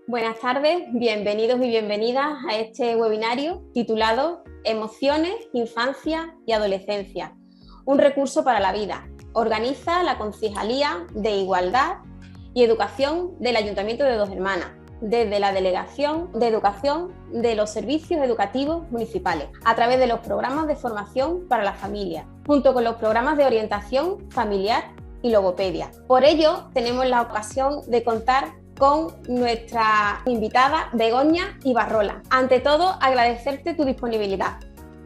Buenas tardes, bienvenidos y bienvenidas a este webinario titulado Emociones, Infancia y Adolescencia, un recurso para la vida. Organiza la Concejalía de Igualdad y Educación del Ayuntamiento de Dos Hermanas, desde la Delegación de Educación de los Servicios Educativos Municipales, a través de los programas de formación para las familias, junto con los programas de orientación familiar y logopedia. Por ello, tenemos la ocasión de contar con nuestra invitada Begoña Ibarrola. Ante todo, agradecerte tu disponibilidad.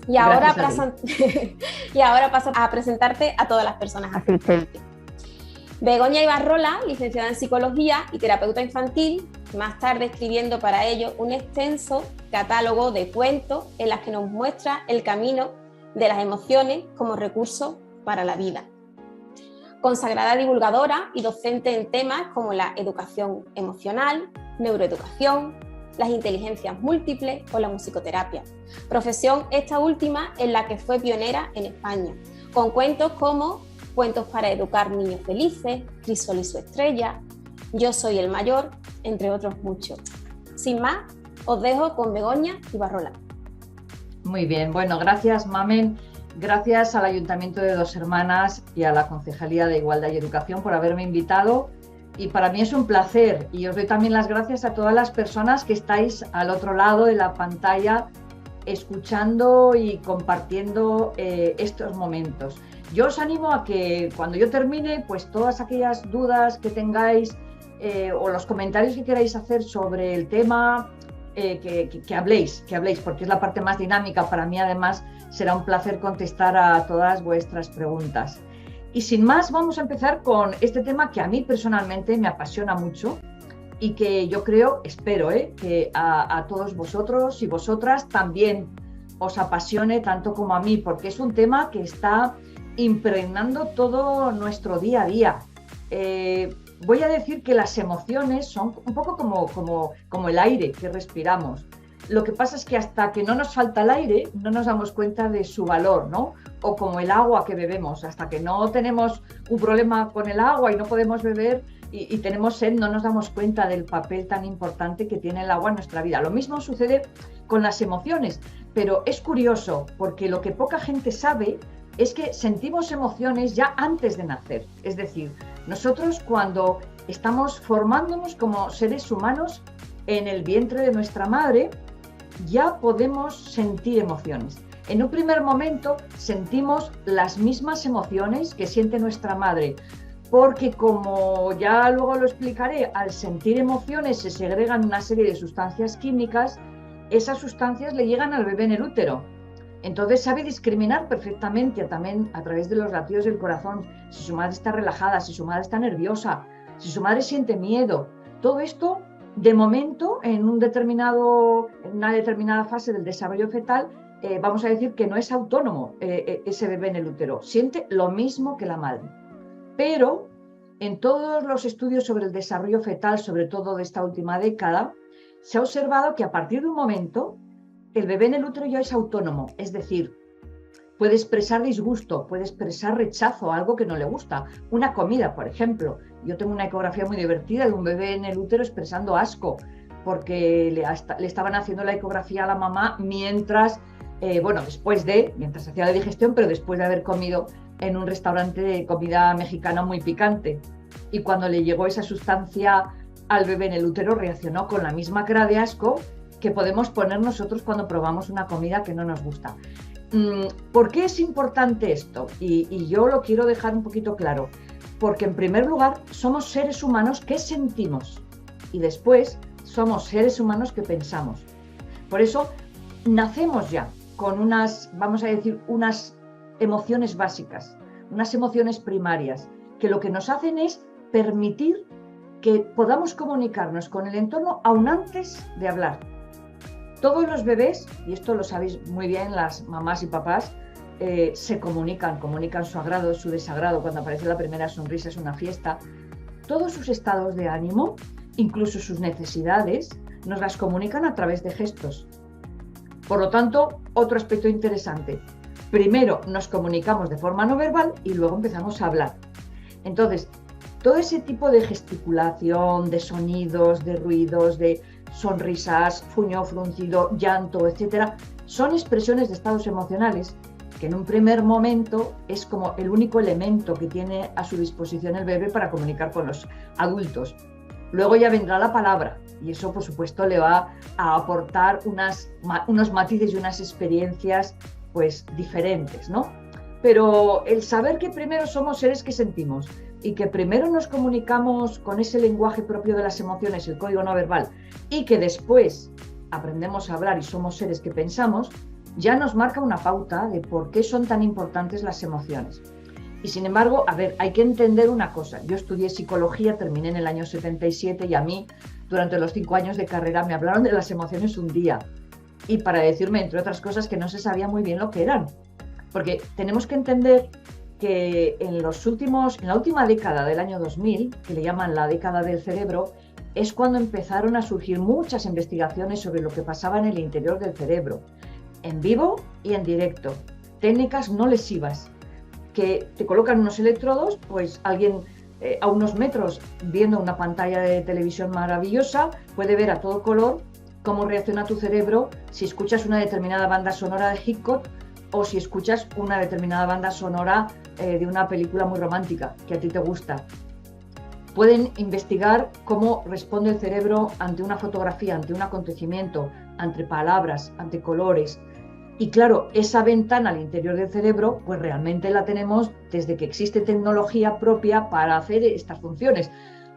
Y ahora paso a presentarte a todas las personas asistentes. Begoña Ibarrola, licenciada en Psicología y terapeuta infantil, más tarde escribiendo para ello un extenso catálogo de cuentos en las que nos muestra el camino de las emociones como recurso para la vida. Consagrada divulgadora y docente en temas como la educación emocional, neuroeducación, las inteligencias múltiples o la musicoterapia. Profesión esta última en la que fue pionera en España, con cuentos como Cuentos para educar niños felices, Crisol y su estrella, Yo soy el mayor, entre otros muchos. Sin más, os dejo con Begoña Ibarrola. Muy bien, bueno, gracias Mamen. Gracias al Ayuntamiento de Dos Hermanas y a la Concejalía de Igualdad y Educación por haberme invitado, y para mí es un placer, y os doy también las gracias a todas las personas que estáis al otro lado de la pantalla escuchando y compartiendo estos momentos. Yo os animo a que cuando yo termine, pues todas aquellas dudas que tengáis o los comentarios que queráis hacer sobre el tema, que habléis, porque es la parte más dinámica. Para mí, además, será un placer contestar a todas vuestras preguntas. Y sin más, vamos a empezar con este tema que a mí personalmente me apasiona mucho y que yo creo, espero, que a todos vosotros y vosotras también os apasione tanto como a mí, porque es un tema que está impregnando todo nuestro día a día. Voy a decir que las emociones son un poco como el aire que respiramos. Lo que pasa es que hasta que no nos falta el aire no nos damos cuenta de su valor, ¿no? O como el agua que bebemos, hasta que no tenemos un problema con el agua y no podemos beber y tenemos sed, no nos damos cuenta del papel tan importante que tiene el agua en nuestra vida. Lo mismo sucede con las emociones, pero es curioso porque lo que poca gente sabe es que sentimos emociones ya antes de nacer. Es decir, nosotros cuando estamos formándonos como seres humanos en el vientre de nuestra madre, ya podemos sentir emociones. En un primer momento sentimos las mismas emociones que siente nuestra madre, porque como ya luego lo explicaré, al sentir emociones se segregan una serie de sustancias químicas. Esas sustancias le llegan al bebé en el útero. Entonces sabe discriminar perfectamente también a través de los latidos del corazón si su madre está relajada, si su madre está nerviosa, si su madre siente miedo. Todo esto, de momento, en una determinada fase del desarrollo fetal, vamos a decir que no es autónomo ese bebé en el útero. Siente lo mismo que la madre. Pero en todos los estudios sobre el desarrollo fetal, sobre todo de esta última década, se ha observado que a partir de un momento el bebé en el útero ya es autónomo, es decir, puede expresar disgusto, puede expresar rechazo a algo que no le gusta. Una comida, por ejemplo. Yo tengo una ecografía muy divertida de un bebé en el útero expresando asco, porque le estaban haciendo la ecografía a la mamá mientras hacía la digestión, pero después de haber comido en un restaurante de comida mexicana muy picante. Y cuando le llegó esa sustancia al bebé en el útero, reaccionó con la misma cara de asco que podemos poner nosotros cuando probamos una comida que no nos gusta. ¿Por qué es importante esto? Y yo lo quiero dejar un poquito claro. Porque en primer lugar somos seres humanos que sentimos y después somos seres humanos que pensamos. Por eso nacemos ya con unas emociones básicas, unas emociones primarias, que lo que nos hacen es permitir que podamos comunicarnos con el entorno aún antes de hablar. Todos los bebés, y esto lo sabéis muy bien las mamás y papás, se comunican su agrado, su desagrado. Cuando aparece la primera sonrisa es una fiesta. Todos sus estados de ánimo, incluso sus necesidades, nos las comunican a través de gestos. Por lo tanto, otro aspecto interesante. Primero nos comunicamos de forma no verbal y luego empezamos a hablar. Entonces, todo ese tipo de gesticulación, de sonidos, de ruidos, de sonrisas, fuño fruncido, llanto, etcétera, son expresiones de estados emocionales que en un primer momento es como el único elemento que tiene a su disposición el bebé para comunicar con los adultos. Luego ya vendrá la palabra y eso, por supuesto, le va a aportar unos matices y unas experiencias pues diferentes, ¿no? Pero el saber que primero somos seres que sentimos y que primero nos comunicamos con ese lenguaje propio de las emociones, el código no verbal, y que después aprendemos a hablar y somos seres que pensamos, ya nos marca una pauta de por qué son tan importantes las emociones. Y sin embargo, a ver, hay que entender una cosa. Yo estudié psicología, terminé en el año 77 y a mí, durante los 5 años de carrera, me hablaron de las emociones un día. Y para decirme, entre otras cosas, que no se sabía muy bien lo que eran. Porque tenemos que entender que en la última década del año 2000, que le llaman la década del cerebro, es cuando empezaron a surgir muchas investigaciones sobre lo que pasaba en el interior del cerebro, en vivo y en directo. Técnicas no lesivas, que te colocan unos electrodos, pues alguien a unos metros viendo una pantalla de televisión maravillosa puede ver a todo color cómo reacciona tu cerebro si escuchas una determinada banda sonora de Hitchcock o si escuchas una determinada banda sonora de una película muy romántica que a ti te gusta. Pueden investigar cómo responde el cerebro ante una fotografía, ante un acontecimiento, ante palabras, ante colores. Y claro, esa ventana al interior del cerebro, pues realmente la tenemos desde que existe tecnología propia para hacer estas funciones.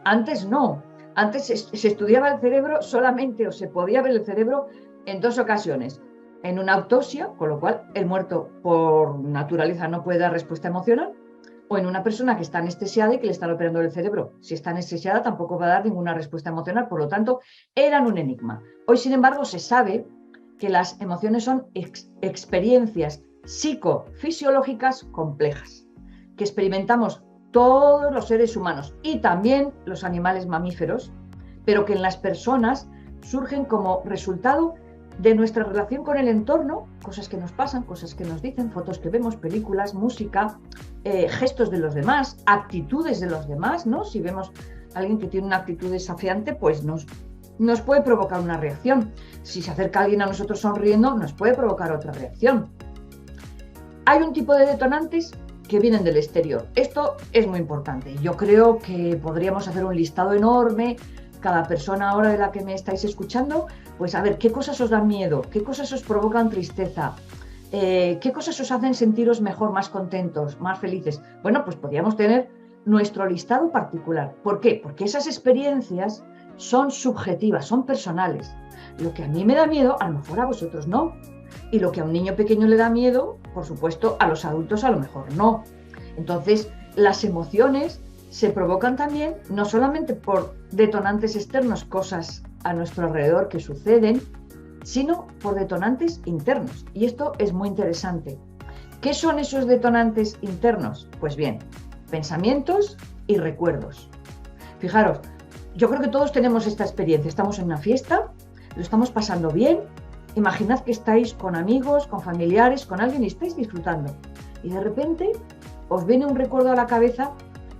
Antes no, antes se estudiaba el cerebro solamente, o se podía ver el cerebro en 2 ocasiones. En una autopsia, con lo cual el muerto por naturaleza no puede dar respuesta emocional, o en una persona que está anestesiada y que le están operando el cerebro. Si está anestesiada tampoco va a dar ninguna respuesta emocional, por lo tanto, eran un enigma. Hoy, sin embargo, se sabe que las emociones son experiencias psicofisiológicas complejas, que experimentamos todos los seres humanos y también los animales mamíferos, pero que en las personas surgen como resultado de nuestra relación con el entorno, cosas que nos pasan, cosas que nos dicen, fotos que vemos, películas, música, gestos de los demás, actitudes de los demás, ¿no? Si vemos a alguien que tiene una actitud desafiante, pues nos puede provocar una reacción. Si se acerca alguien a nosotros sonriendo, nos puede provocar otra reacción. Hay un tipo de detonantes que vienen del exterior. Esto es muy importante. Yo creo que podríamos hacer un listado enorme, cada persona ahora de la que me estáis escuchando, pues a ver, ¿qué cosas os dan miedo? ¿Qué cosas os provocan tristeza? ¿Qué cosas os hacen sentiros mejor, más contentos, más felices? Bueno, pues podríamos tener nuestro listado particular. ¿Por qué? Porque esas experiencias son subjetivas, son personales. Lo que a mí me da miedo, a lo mejor a vosotros no. Y lo que a un niño pequeño le da miedo, por supuesto, a los adultos a lo mejor no. Entonces, las emociones se provocan también no solamente por detonantes externos, cosas a nuestro alrededor que suceden, sino por detonantes internos. Y esto es muy interesante. ¿Qué son esos detonantes internos? Pues bien, pensamientos y recuerdos. Fijaros, yo creo que todos tenemos esta experiencia. Estamos en una fiesta, lo estamos pasando bien. Imaginad que estáis con amigos, con familiares, con alguien y estáis disfrutando. Y de repente os viene un recuerdo a la cabeza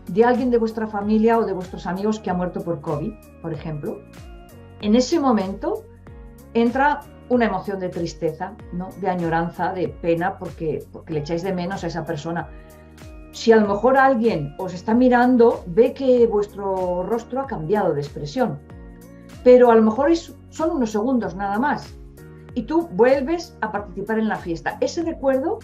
de alguien de vuestra familia o de vuestros amigos que ha muerto por COVID, por ejemplo. En ese momento entra una emoción de tristeza, ¿no? De añoranza, de pena, porque le echáis de menos a esa persona. Si a lo mejor alguien os está mirando, ve que vuestro rostro ha cambiado de expresión, pero a lo mejor son unos segundos nada más y tú vuelves a participar en la fiesta. Ese recuerdo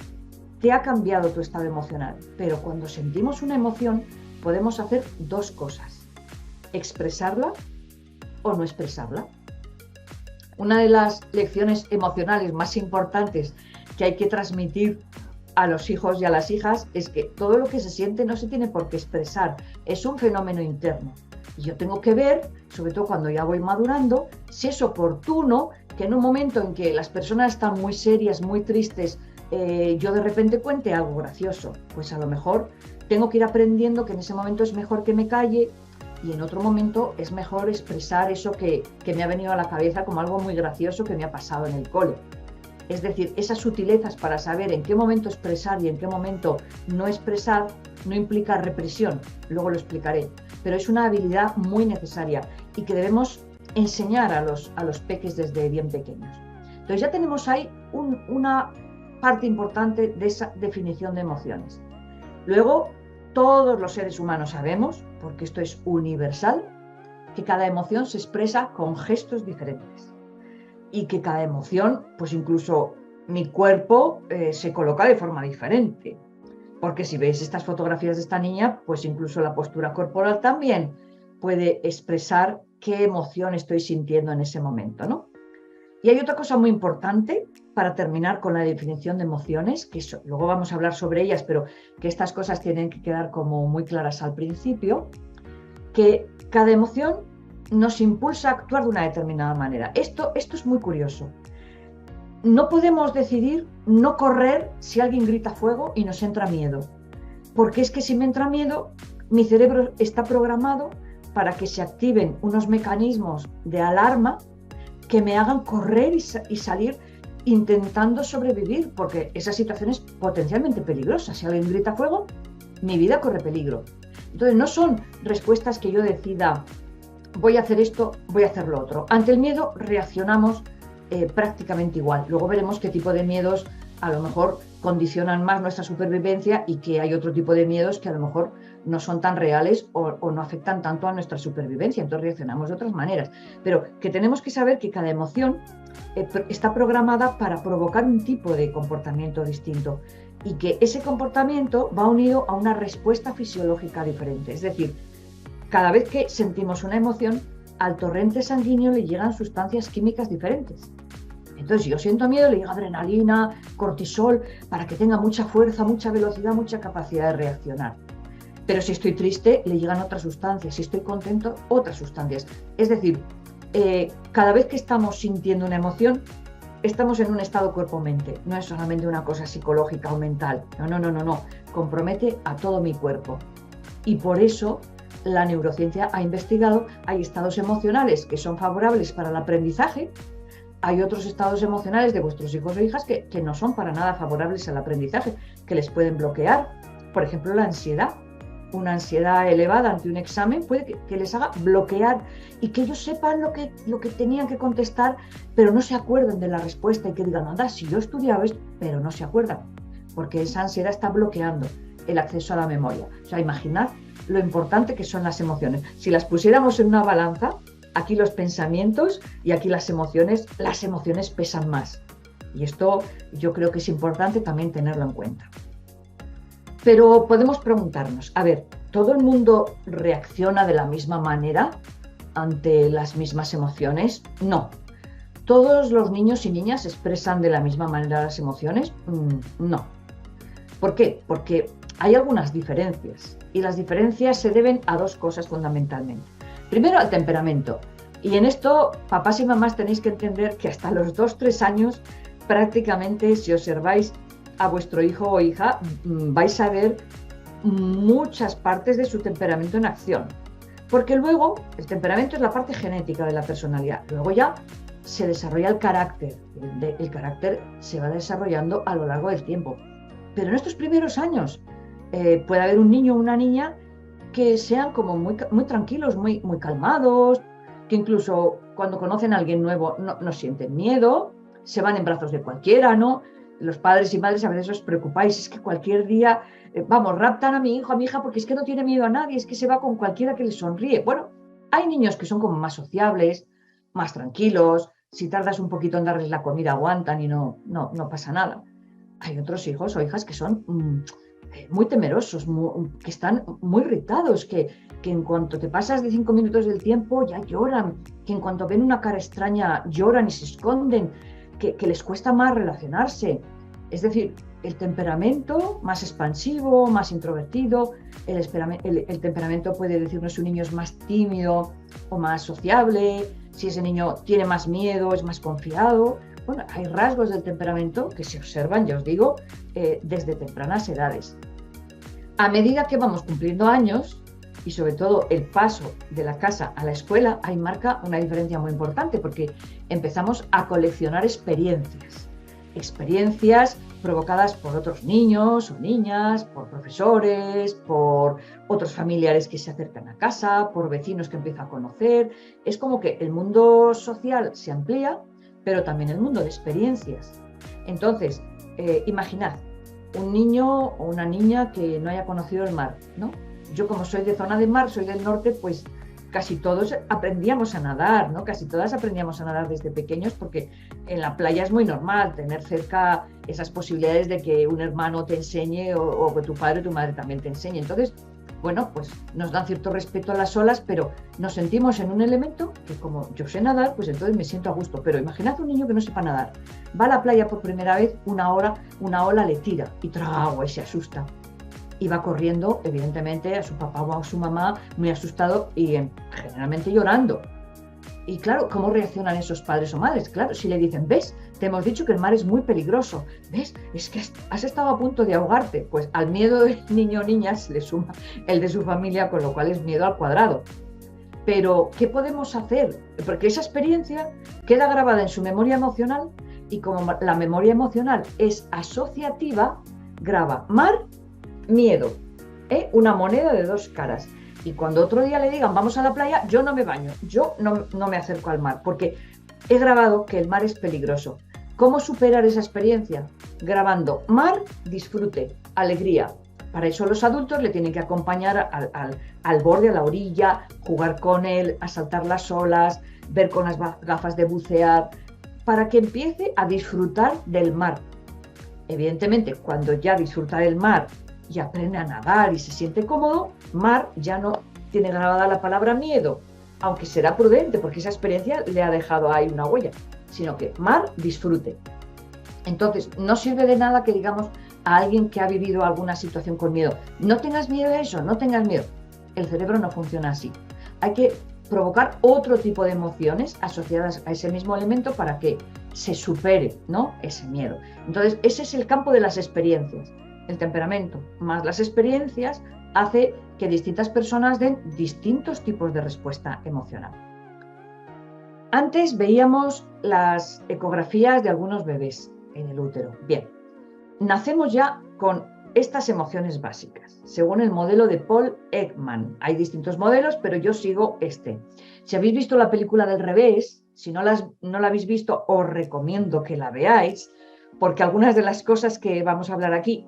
te ha cambiado tu estado emocional, pero cuando sentimos una emoción podemos hacer 2 cosas: expresarla o no expresarla. Una de las lecciones emocionales más importantes que hay que transmitir a los hijos y a las hijas es que todo lo que se siente no se tiene por qué expresar, es un fenómeno interno. Y yo tengo que ver, sobre todo cuando ya voy madurando, si es oportuno que en un momento en que las personas están muy serias, muy tristes, yo de repente cuente algo gracioso. Pues a lo mejor tengo que ir aprendiendo que en ese momento es mejor que me calle y en otro momento es mejor expresar eso que me ha venido a la cabeza como algo muy gracioso que me ha pasado en el cole. Es decir, esas sutilezas para saber en qué momento expresar y en qué momento no expresar no implica represión, luego lo explicaré, pero es una habilidad muy necesaria y que debemos enseñar a los peques desde bien pequeños. Entonces ya tenemos ahí una parte importante de esa definición de emociones. Luego, todos los seres humanos sabemos, porque esto es universal, que cada emoción se expresa con gestos diferentes y que cada emoción, pues incluso mi cuerpo se coloca de forma diferente. Porque si veis estas fotografías de esta niña, pues incluso la postura corporal también puede expresar qué emoción estoy sintiendo en ese momento, ¿no? Y hay otra cosa muy importante para terminar con la definición de emociones, que luego vamos a hablar sobre ellas, pero que estas cosas tienen que quedar como muy claras al principio, que cada emoción nos impulsa a actuar de una determinada manera. Esto es muy curioso. No podemos decidir no correr si alguien grita fuego y nos entra miedo, porque es que si me entra miedo, mi cerebro está programado para que se activen unos mecanismos de alarma que me hagan correr y salir intentando sobrevivir, porque esa situación es potencialmente peligrosa. Si alguien grita fuego, mi vida corre peligro. Entonces no son respuestas que yo decida, voy a hacer esto, voy a hacer lo otro. Ante el miedo reaccionamos prácticamente igual. Luego veremos qué tipo de miedos a lo mejor condicionan más nuestra supervivencia y que hay otro tipo de miedos que a lo mejor no son tan reales o no afectan tanto a nuestra supervivencia, entonces reaccionamos de otras maneras. Pero que tenemos que saber que cada emoción está programada para provocar un tipo de comportamiento distinto y que ese comportamiento va unido a una respuesta fisiológica diferente. Es decir, cada vez que sentimos una emoción, al torrente sanguíneo le llegan sustancias químicas diferentes. Entonces, si yo siento miedo, le llega adrenalina, cortisol, para que tenga mucha fuerza, mucha velocidad, mucha capacidad de reaccionar. Pero si estoy triste, le llegan otras sustancias. Si estoy contento, otras sustancias. Es decir, cada vez que estamos sintiendo una emoción, estamos en un estado cuerpo-mente. No es solamente una cosa psicológica o mental. No. Compromete a todo mi cuerpo. Y por eso la neurociencia ha investigado, hay estados emocionales que son favorables para el aprendizaje, hay otros estados emocionales de vuestros hijos o hijas que no son para nada favorables al aprendizaje, que les pueden bloquear. Por ejemplo, la ansiedad. Una ansiedad elevada ante un examen puede que les haga bloquear y que ellos sepan lo que tenían que contestar, pero no se acuerden de la respuesta y que digan, anda, si yo estudiaba esto, pero no se acuerdan, porque esa ansiedad está bloqueando el acceso a la memoria. O sea, imaginad lo importante que son las emociones. Si las pusiéramos en una balanza, aquí los pensamientos y aquí las emociones pesan más. Y esto yo creo que es importante también tenerlo en cuenta. Pero podemos preguntarnos, a ver, ¿todo el mundo reacciona de la misma manera ante las mismas emociones? No. ¿Todos los niños y niñas expresan de la misma manera las emociones? No. ¿Por qué? Porque hay algunas diferencias y las diferencias se deben a dos cosas fundamentalmente. Primero, al temperamento. Y en esto, papás y mamás tenéis que entender que hasta los 2-3 años, prácticamente, si observáis a vuestro hijo o hija, vais a ver muchas partes de su temperamento en acción. Porque luego, el temperamento es la parte genética de la personalidad. Luego ya se desarrolla el carácter. El carácter se va desarrollando a lo largo del tiempo. Pero en estos primeros años puede haber un niño o una niña que sean como muy tranquilos, muy calmados, que incluso cuando conocen a alguien nuevo no sienten miedo, se van en brazos de cualquiera, ¿no? Los padres y madres a veces os preocupáis, es que cualquier día, raptan a mi hijo, a mi hija, porque es que no tiene miedo a nadie, es que se va con cualquiera que le sonríe. Bueno, hay niños que son como más sociables, más tranquilos, si tardas un poquito en darles la comida aguantan y no pasa nada. Hay otros hijos o hijas que son muy temerosos, que están muy irritados, que en cuanto te pasas de 5 minutos del tiempo ya lloran, que en cuanto ven una cara extraña lloran y se esconden, que les cuesta más relacionarse. Es decir, el temperamento más expansivo, más introvertido, el temperamento puede decirnos si un niño es más tímido o más sociable, si ese niño tiene más miedo, es más confiado. Bueno, hay rasgos del temperamento que se observan, ya os digo, desde tempranas edades. A medida que vamos cumpliendo años, y sobre todo el paso de la casa a la escuela, ahí marca una diferencia muy importante porque empezamos a coleccionar experiencias. experiencias provocadas por otros niños o niñas, por profesores, por otros familiares que se acercan a casa, por vecinos que empieza a conocer. Es como que el mundo social se amplía, pero también el mundo de experiencias. Entonces, imaginad un niño o una niña que no haya conocido el mar, ¿no? Yo, como soy de zona de mar, soy del norte, pues casi todos aprendíamos a nadar, ¿no? Casi todas aprendíamos a nadar desde pequeños, porque en la playa es muy normal tener cerca esas posibilidades de que un hermano te enseñe o que tu padre o tu madre también te enseñe. Entonces, bueno, pues nos dan cierto respeto a las olas, pero nos sentimos en un elemento que, como yo sé nadar, pues entonces me siento a gusto. Pero imaginad un niño que no sepa nadar, va a la playa por primera vez, una ola le tira y traga agua y se asusta. Y va corriendo, evidentemente, a su papá o a su mamá, muy asustado y generalmente llorando. Y claro, ¿cómo reaccionan esos padres o madres? Claro, si le dicen, ¿ves? Te hemos dicho que el mar es muy peligroso. ¿Ves? Es que has estado a punto de ahogarte. Pues al miedo del niño o niña se le suma el de su familia, con lo cual es miedo al cuadrado. Pero, ¿qué podemos hacer? Porque esa experiencia queda grabada en su memoria emocional, y como la memoria emocional es asociativa, graba mar, miedo, una moneda de dos caras. Y cuando otro día le digan vamos a la playa, yo no me baño, yo no me acerco al mar, porque he grabado que el mar es peligroso. ¿Cómo superar esa experiencia? Grabando mar, disfrute, alegría. Para eso los adultos le tienen que acompañar al borde, a la orilla, jugar con él, a saltar las olas, ver con las gafas de bucear, para que empiece a disfrutar del mar. Evidentemente, cuando ya disfruta del mar y aprende a nadar y se siente cómodo, mar ya no tiene grabada la palabra miedo, aunque será prudente porque esa experiencia le ha dejado ahí una huella, sino que mar, disfrute. Entonces, no sirve de nada que digamos a alguien que ha vivido alguna situación con miedo, no tengas miedo a eso, no tengas miedo. El cerebro no funciona así. Hay que provocar otro tipo de emociones asociadas a ese mismo elemento para que se supere, ¿no?, ese miedo. Entonces, ese es el campo de las experiencias. El temperamento más las experiencias hace que distintas personas den distintos tipos de respuesta emocional. Antes veíamos las ecografías de algunos bebés en el útero. Bien, nacemos ya con estas emociones básicas, según el modelo de Paul Ekman. Hay distintos modelos, pero yo sigo este. Si habéis visto la película del revés, si no la habéis visto, os recomiendo que la veáis, porque algunas de las cosas que vamos a hablar aquí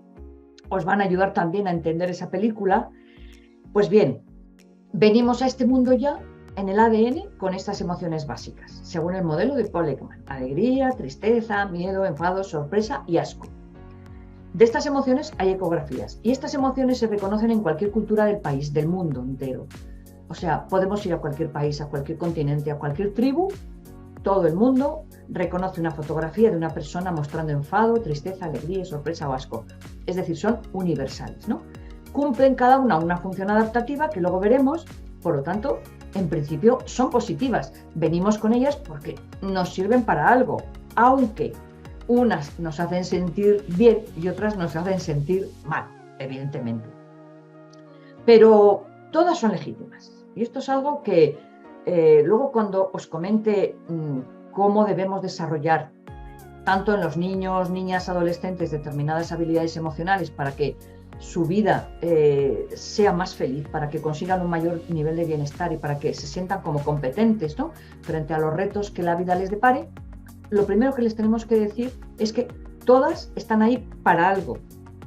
os van a ayudar también a entender esa película. Pues bien, venimos a este mundo ya en el ADN con estas emociones básicas, según el modelo de Paul Ekman: alegría, tristeza, miedo, enfado, sorpresa y asco. De estas emociones hay ecografías, y estas emociones se reconocen en cualquier cultura del país, del mundo entero. O sea, podemos ir a cualquier país, a cualquier continente, a cualquier tribu, todo el mundo reconoce una fotografía de una persona mostrando enfado, tristeza, alegría, sorpresa o asco. Es decir, son universales, ¿no? Cumplen cada una función adaptativa que luego veremos, por lo tanto, en principio son positivas. Venimos con ellas porque nos sirven para algo, aunque unas nos hacen sentir bien y otras nos hacen sentir mal, evidentemente. Pero todas son legítimas. Y esto es algo que luego, cuando os comente cómo debemos desarrollar tanto en los niños, niñas, adolescentes determinadas habilidades emocionales para que su vida sea más feliz, para que consigan un mayor nivel de bienestar y para que se sientan como competentes, ¿no?, frente a los retos que la vida les depare, lo primero que les tenemos que decir es que todas están ahí para algo.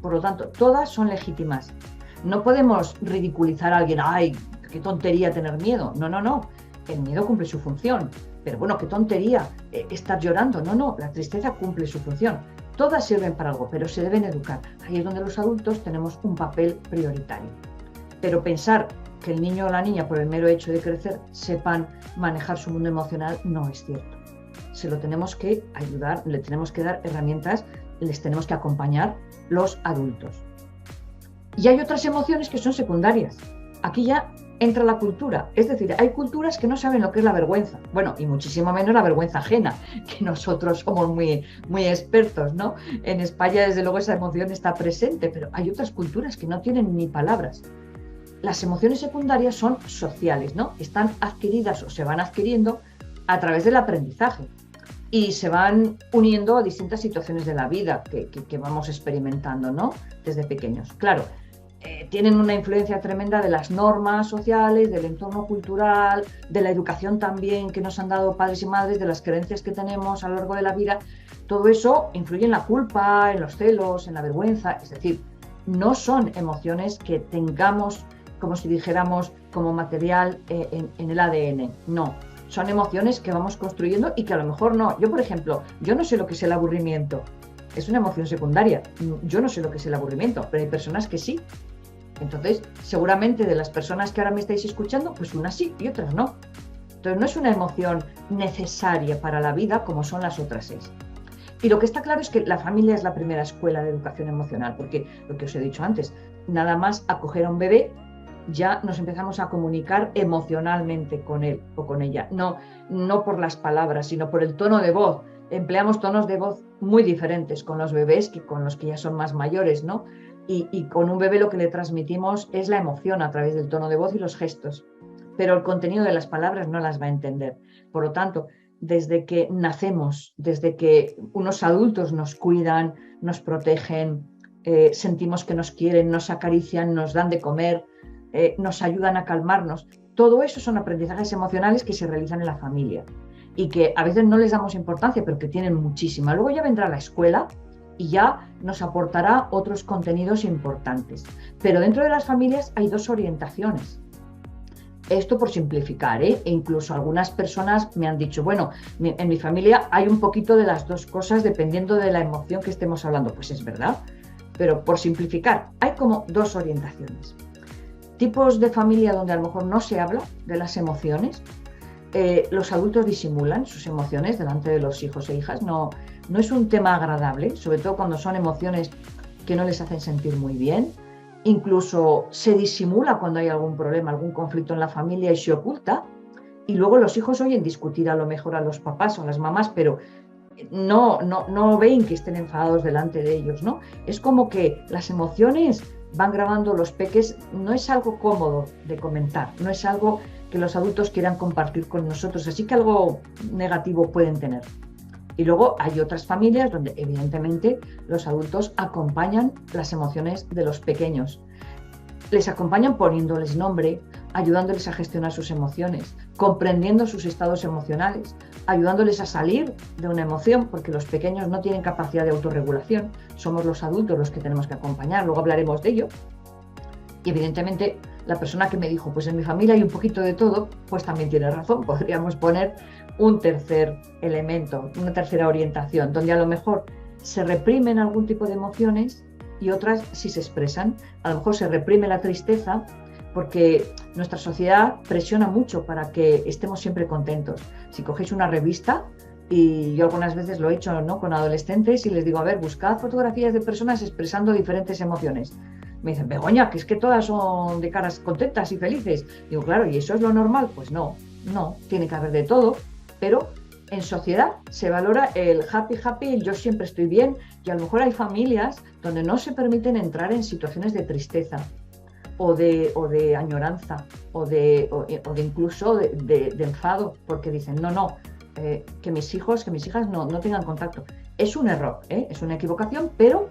Por lo tanto, todas son legítimas. No podemos ridiculizar a alguien: ¡ay, qué tontería tener miedo! No, no, no. El miedo cumple su función. Pero bueno, qué tontería estar llorando. No, no, la tristeza cumple su función. Todas sirven para algo, pero se deben educar. Ahí es donde los adultos tenemos un papel prioritario. Pero pensar que el niño o la niña, por el mero hecho de crecer, sepan manejar su mundo emocional, no es cierto. Se lo tenemos que ayudar, le tenemos que dar herramientas, les tenemos que acompañar los adultos. Y hay otras emociones que son secundarias. Aquí ya entra la cultura, es decir, hay culturas que no saben lo que es la vergüenza, bueno, y muchísimo menos la vergüenza ajena, que nosotros somos muy expertos, ¿no? En España, desde luego, esa emoción está presente, pero hay otras culturas que no tienen ni palabras. Las emociones secundarias son sociales, ¿no? Están adquiridas o se van adquiriendo a través del aprendizaje. y se van uniendo a distintas situaciones de la vida que vamos experimentando, ¿no? Desde pequeños. Claro, tienen una influencia tremenda de las normas sociales, del entorno cultural, de la educación también que nos han dado padres y madres, de las creencias que tenemos a lo largo de la vida. Todo eso influye en la culpa, en los celos, en la vergüenza. Es decir, no son emociones que tengamos, como si dijéramos, como material en el ADN. No, son emociones que vamos construyendo y que a lo mejor no. Yo, por ejemplo, yo no sé lo que es el aburrimiento. Es una emoción secundaria. Yo no sé lo que es el aburrimiento, pero hay personas que sí. Entonces, seguramente de las personas que ahora me estáis escuchando, pues unas sí y otras no. Entonces, no es una emoción necesaria para la vida como son las otras 6. Y lo que está claro es que la familia es la primera escuela de educación emocional, porque lo que os he dicho antes, nada más acoger a un bebé, ya nos empezamos a comunicar emocionalmente con él o con ella. No por las palabras, sino por el tono de voz. Empleamos tonos de voz muy diferentes con los bebés que con los que ya son más mayores, ¿no? Y con un bebé lo que le transmitimos es la emoción a través del tono de voz y los gestos, pero el contenido de las palabras no las va a entender. Por lo tanto, desde que nacemos, desde que unos adultos nos cuidan, nos protegen, sentimos que nos quieren, nos acarician, nos dan de comer, nos ayudan a calmarnos, todo eso son aprendizajes emocionales que se realizan en la familia y que a veces no les damos importancia, pero que tienen muchísima. Luego ya vendrá la escuela y ya nos aportará otros contenidos importantes. Pero dentro de las familias hay 2 orientaciones. Esto por simplificar, ¿eh? E incluso algunas personas me han dicho, bueno, en mi familia hay un poquito de las 2 cosas dependiendo de la emoción que estemos hablando. Pues es verdad, pero por simplificar, hay como 2 orientaciones. Tipos de familia donde a lo mejor no se habla de las emociones. Los adultos disimulan sus emociones delante de los hijos e hijas. No es un tema agradable, sobre todo cuando son emociones que no les hacen sentir muy bien. Incluso se disimula cuando hay algún problema, algún conflicto en la familia y se oculta. Y luego los hijos oyen discutir a lo mejor a los papás o a las mamás, pero no ven que estén enfadados delante de ellos, ¿no? Es como que las emociones van grabando los peques, no es algo cómodo de comentar, no es algo que los adultos quieran compartir con nosotros, así que algo negativo pueden tener. Y luego hay otras familias donde evidentemente los adultos acompañan las emociones de los pequeños. Les acompañan poniéndoles nombre, ayudándoles a gestionar sus emociones, comprendiendo sus estados emocionales, ayudándoles a salir de una emoción, porque los pequeños no tienen capacidad de autorregulación, somos los adultos los que tenemos que acompañar, luego hablaremos de ello. Y evidentemente la persona que me dijo, pues en mi familia hay un poquito de todo, pues también tiene razón, podríamos poner un tercer elemento, una tercera orientación, donde a lo mejor se reprimen algún tipo de emociones y otras sí se expresan. A lo mejor se reprime la tristeza porque nuestra sociedad presiona mucho para que estemos siempre contentos. Si cogéis una revista, y yo algunas veces lo he hecho, ¿no?, con adolescentes y les digo, a ver, buscad fotografías de personas expresando diferentes emociones. Me dicen, Begoña, que es que todas son de caras contentas y felices. Digo, claro, ¿y eso es lo normal? Pues no, tiene que haber de todo, pero en sociedad se valora el happy, el yo siempre estoy bien, y a lo mejor hay familias donde no se permiten entrar en situaciones de tristeza o de añoranza o de incluso de enfado, porque dicen, que mis hijos, que mis hijas no tengan contacto. Es un error, es una equivocación, pero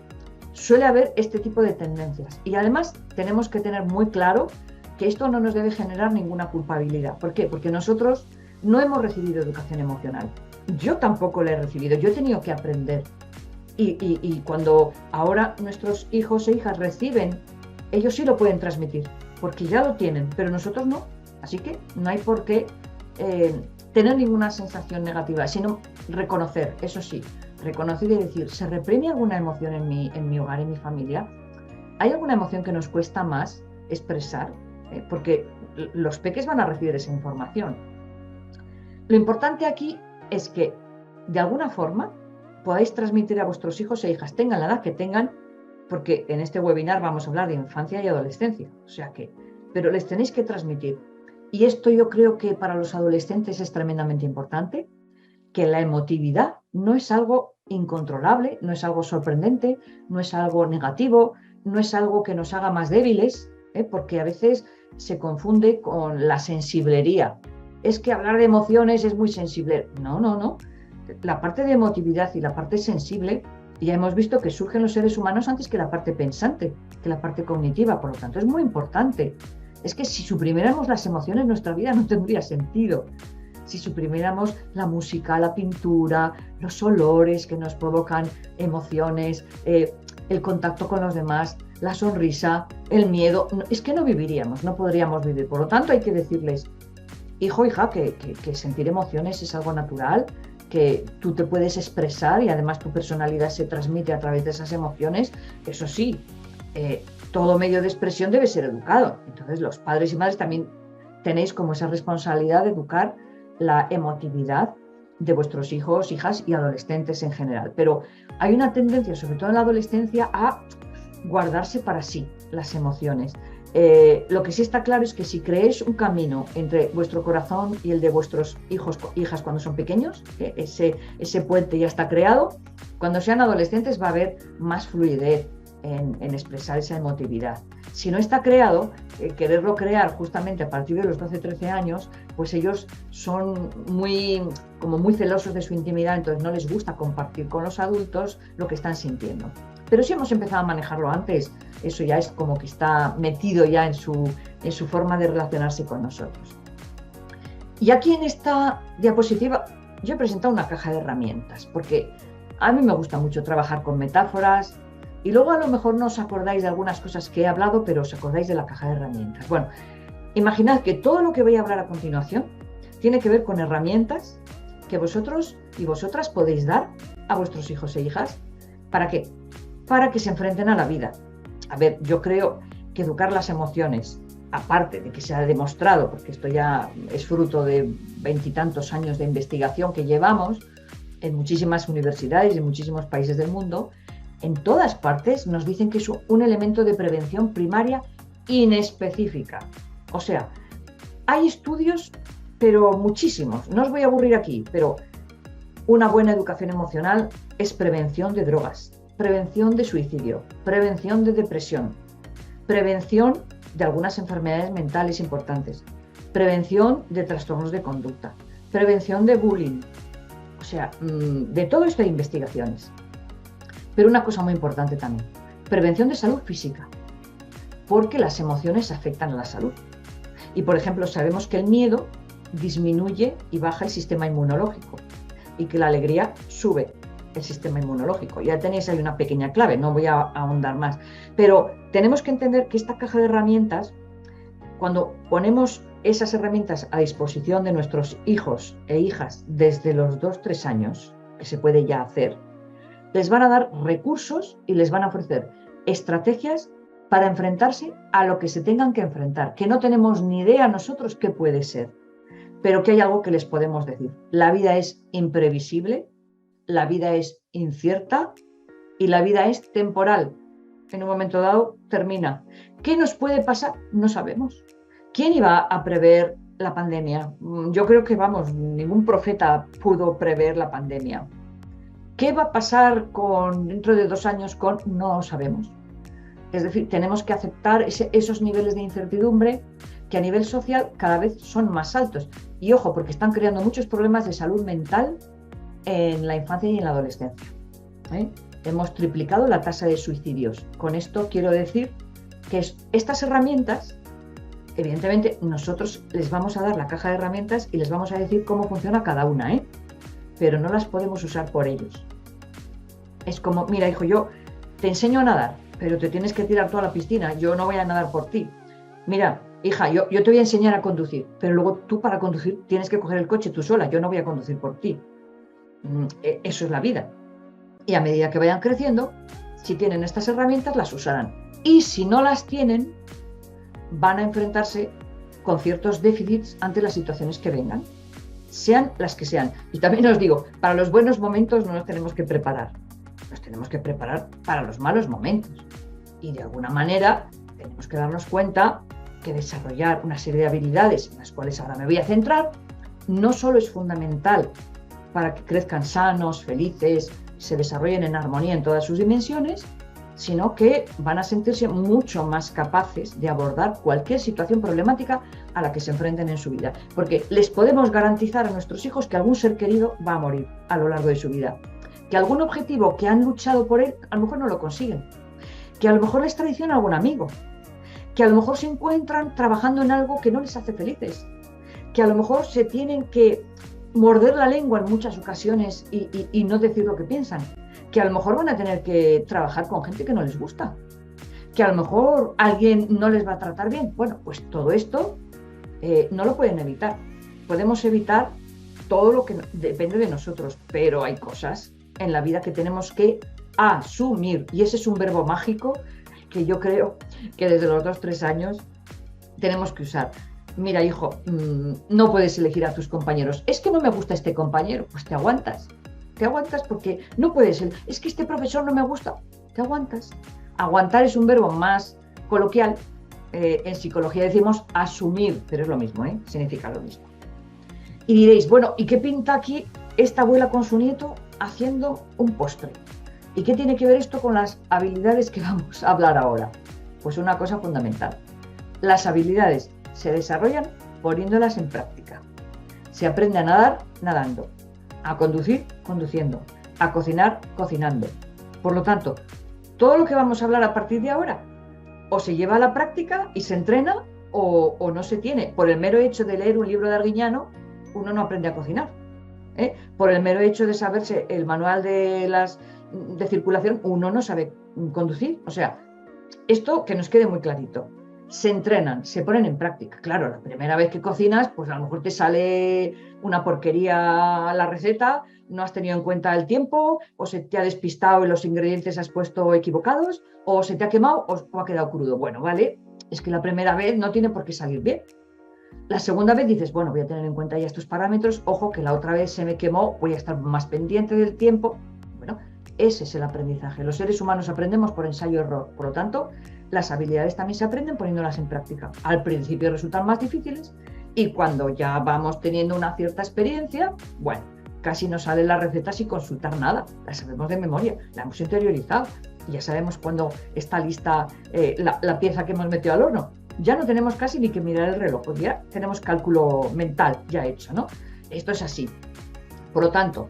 suele haber este tipo de tendencias. Y además tenemos que tener muy claro que esto no nos debe generar ninguna culpabilidad. ¿Por qué? Porque nosotros no hemos recibido educación emocional. Yo tampoco la he recibido, yo he tenido que aprender. Y cuando ahora nuestros hijos e hijas reciben, ellos sí lo pueden transmitir, porque ya lo tienen, pero nosotros no. Así que no hay por qué tener ninguna sensación negativa, sino reconocer, eso sí, reconocer y decir, ¿se reprime alguna emoción en mi hogar, en mi familia? ¿Hay alguna emoción que nos cuesta más expresar? Porque los peques van a recibir esa información. Lo importante aquí es que, de alguna forma, podáis transmitir a vuestros hijos e hijas, tengan la edad que tengan, porque en este webinar vamos a hablar de infancia y adolescencia, pero les tenéis que transmitir. Y esto yo creo que para los adolescentes es tremendamente importante, que la emotividad no es algo incontrolable, no es algo sorprendente, no es algo negativo, no es algo que nos haga más débiles, porque a veces se confunde con la sensiblería. Es que hablar de emociones es muy sensible. No. la parte de emotividad y la parte sensible, ya hemos visto que surgen los seres humanos antes que la parte pensante, que la parte cognitiva, por lo tanto es muy importante. Es que si suprimiéramos las emociones, nuestra vida no tendría sentido. Si suprimiéramos la música, la pintura, los olores que nos provocan emociones, el contacto con los demás, la sonrisa, el miedo, es que no viviríamos, no podríamos vivir. Por lo tanto, hay que decirles, hijo, hija, que sentir emociones es algo natural, que tú te puedes expresar y además tu personalidad se transmite a través de esas emociones. Eso sí, todo medio de expresión debe ser educado. Entonces, los padres y madres también tenéis como esa responsabilidad de educar la emotividad de vuestros hijos, hijas y adolescentes en general. Pero hay una tendencia, sobre todo en la adolescencia, a guardarse para sí las emociones. Lo que sí está claro es que si creéis un camino entre vuestro corazón y el de vuestros hijos e hijas cuando son pequeños, ese puente ya está creado, cuando sean adolescentes va a haber más fluidez en expresar esa emotividad. Si no está creado, quererlo crear justamente a partir de los 12-13 años, pues ellos son muy celosos de su intimidad, entonces no les gusta compartir con los adultos lo que están sintiendo. Pero si hemos empezado a manejarlo antes, eso ya es como que está metido ya en su forma de relacionarse con nosotros. Y aquí en esta diapositiva yo he presentado una caja de herramientas, porque a mí me gusta mucho trabajar con metáforas, y luego a lo mejor no os acordáis de algunas cosas que he hablado, pero os acordáis de la caja de herramientas. Bueno, imaginad que todo lo que voy a hablar a continuación tiene que ver con herramientas que vosotros y vosotras podéis dar a vuestros hijos e hijas. ¿Para qué? Para que se enfrenten a la vida. A ver, yo creo que educar las emociones, aparte de que se ha demostrado, porque esto ya es fruto de 20 y tantos años de investigación que llevamos en muchísimas universidades y en muchísimos países del mundo, en todas partes nos dicen que es un elemento de prevención primaria inespecífica. O sea, hay estudios, pero muchísimos. No os voy a aburrir aquí, pero una buena educación emocional es prevención de drogas, prevención de suicidio, prevención de depresión, prevención de algunas enfermedades mentales importantes, prevención de trastornos de conducta, prevención de bullying. O sea, de todo esto hay investigaciones. Pero una cosa muy importante también, prevención de salud física, porque las emociones afectan a la salud. Y, por ejemplo, sabemos que el miedo disminuye y baja el sistema inmunológico y que la alegría sube el sistema inmunológico. Ya tenéis ahí una pequeña clave, no voy a ahondar más. Pero tenemos que entender que esta caja de herramientas, cuando ponemos esas herramientas a disposición de nuestros hijos e hijas desde los 2-3 años, que se puede ya hacer, les van a dar recursos y les van a ofrecer estrategias para enfrentarse a lo que se tengan que enfrentar, que no tenemos ni idea nosotros qué puede ser, pero que hay algo que les podemos decir. La vida es imprevisible, la vida es incierta y la vida es temporal. En un momento dado termina. ¿Qué nos puede pasar? No sabemos. ¿Quién iba a prever la pandemia? Yo creo que, ningún profeta pudo prever la pandemia. ¿Qué va a pasar dentro de 2 años No lo sabemos. Es decir, tenemos que aceptar esos niveles de incertidumbre que a nivel social cada vez son más altos. Y ojo, porque están creando muchos problemas de salud mental en la infancia y en la adolescencia. Hemos triplicado la tasa de suicidios. Con esto quiero decir que estas herramientas, evidentemente, nosotros les vamos a dar la caja de herramientas y les vamos a decir cómo funciona cada una, pero no las podemos usar por ellos. Es como, mira, hijo, yo te enseño a nadar, pero te tienes que tirar tú a la piscina, yo no voy a nadar por ti. Mira, hija, yo te voy a enseñar a conducir, pero luego tú para conducir tienes que coger el coche tú sola, yo no voy a conducir por ti. Eso es la vida. Y a medida que vayan creciendo, si tienen estas herramientas, las usarán. Y si no las tienen, van a enfrentarse con ciertos déficits ante las situaciones que vengan, sean las que sean. Y también os digo, para los buenos momentos no nos tenemos que preparar, nos tenemos que preparar para los malos momentos. Y de alguna manera tenemos que darnos cuenta que desarrollar una serie de habilidades, en las cuales ahora me voy a centrar, no solo es fundamental para que crezcan sanos, felices, se desarrollen en armonía en todas sus dimensiones, sino que van a sentirse mucho más capaces de abordar cualquier situación problemática a la que se enfrenten en su vida, porque les podemos garantizar a nuestros hijos que algún ser querido va a morir a lo largo de su vida, que algún objetivo que han luchado por él a lo mejor no lo consiguen, que a lo mejor les traiciona algún amigo, que a lo mejor se encuentran trabajando en algo que no les hace felices, que a lo mejor se tienen que morder la lengua en muchas ocasiones y no decir lo que piensan, que a lo mejor van a tener que trabajar con gente que no les gusta, que a lo mejor alguien no les va a tratar bien. Bueno, pues todo esto no lo pueden evitar. Podemos evitar todo lo que depende de nosotros, pero hay cosas en la vida que tenemos que asumir, y ese es un verbo mágico que yo creo que desde los 2-3 años tenemos que usar. Mira, hijo, no puedes elegir a tus compañeros. Es que no me gusta este compañero, pues te aguantas porque no puedes. Es que este profesor no me gusta, te aguantas. Aguantar es un verbo más coloquial. En psicología decimos asumir, pero es lo mismo, significa lo mismo. Y diréis, bueno, ¿y qué pinta aquí esta abuela con su nieto haciendo un postre? ¿Y qué tiene que ver esto con las habilidades que vamos a hablar ahora? Pues una cosa fundamental. Las habilidades se desarrollan poniéndolas en práctica. Se aprende a nadar nadando, a conducir conduciendo, a cocinar cocinando. Por lo tanto, todo lo que vamos a hablar a partir de ahora o se lleva a la práctica y se entrena o no se tiene. Por el mero hecho de leer un libro de Arguiñano, uno no aprende a cocinar. Por el mero hecho de saberse el manual de circulación, uno no sabe conducir. O sea, esto que nos quede muy clarito. Se entrenan, se ponen en práctica. Claro, la primera vez que cocinas, pues a lo mejor te sale una porquería la receta, no has tenido en cuenta el tiempo, o se te ha despistado y los ingredientes has puesto equivocados, o se te ha quemado o ha quedado crudo. Bueno, vale, es que la primera vez no tiene por qué salir bien. La segunda vez dices, bueno, voy a tener en cuenta ya estos parámetros, ojo que la otra vez se me quemó, voy a estar más pendiente del tiempo. Bueno, ese es el aprendizaje. Los seres humanos aprendemos por ensayo-error, por lo tanto, las habilidades también se aprenden poniéndolas en práctica. Al principio resultan más difíciles y cuando ya vamos teniendo una cierta experiencia, bueno, casi no salen las recetas sin consultar nada. Las sabemos de memoria, la hemos interiorizado y ya sabemos cuándo está lista la pieza que hemos metido al horno. Ya no tenemos casi ni que mirar el reloj, pues ya tenemos cálculo mental ya hecho, ¿no? Esto es así. Por lo tanto,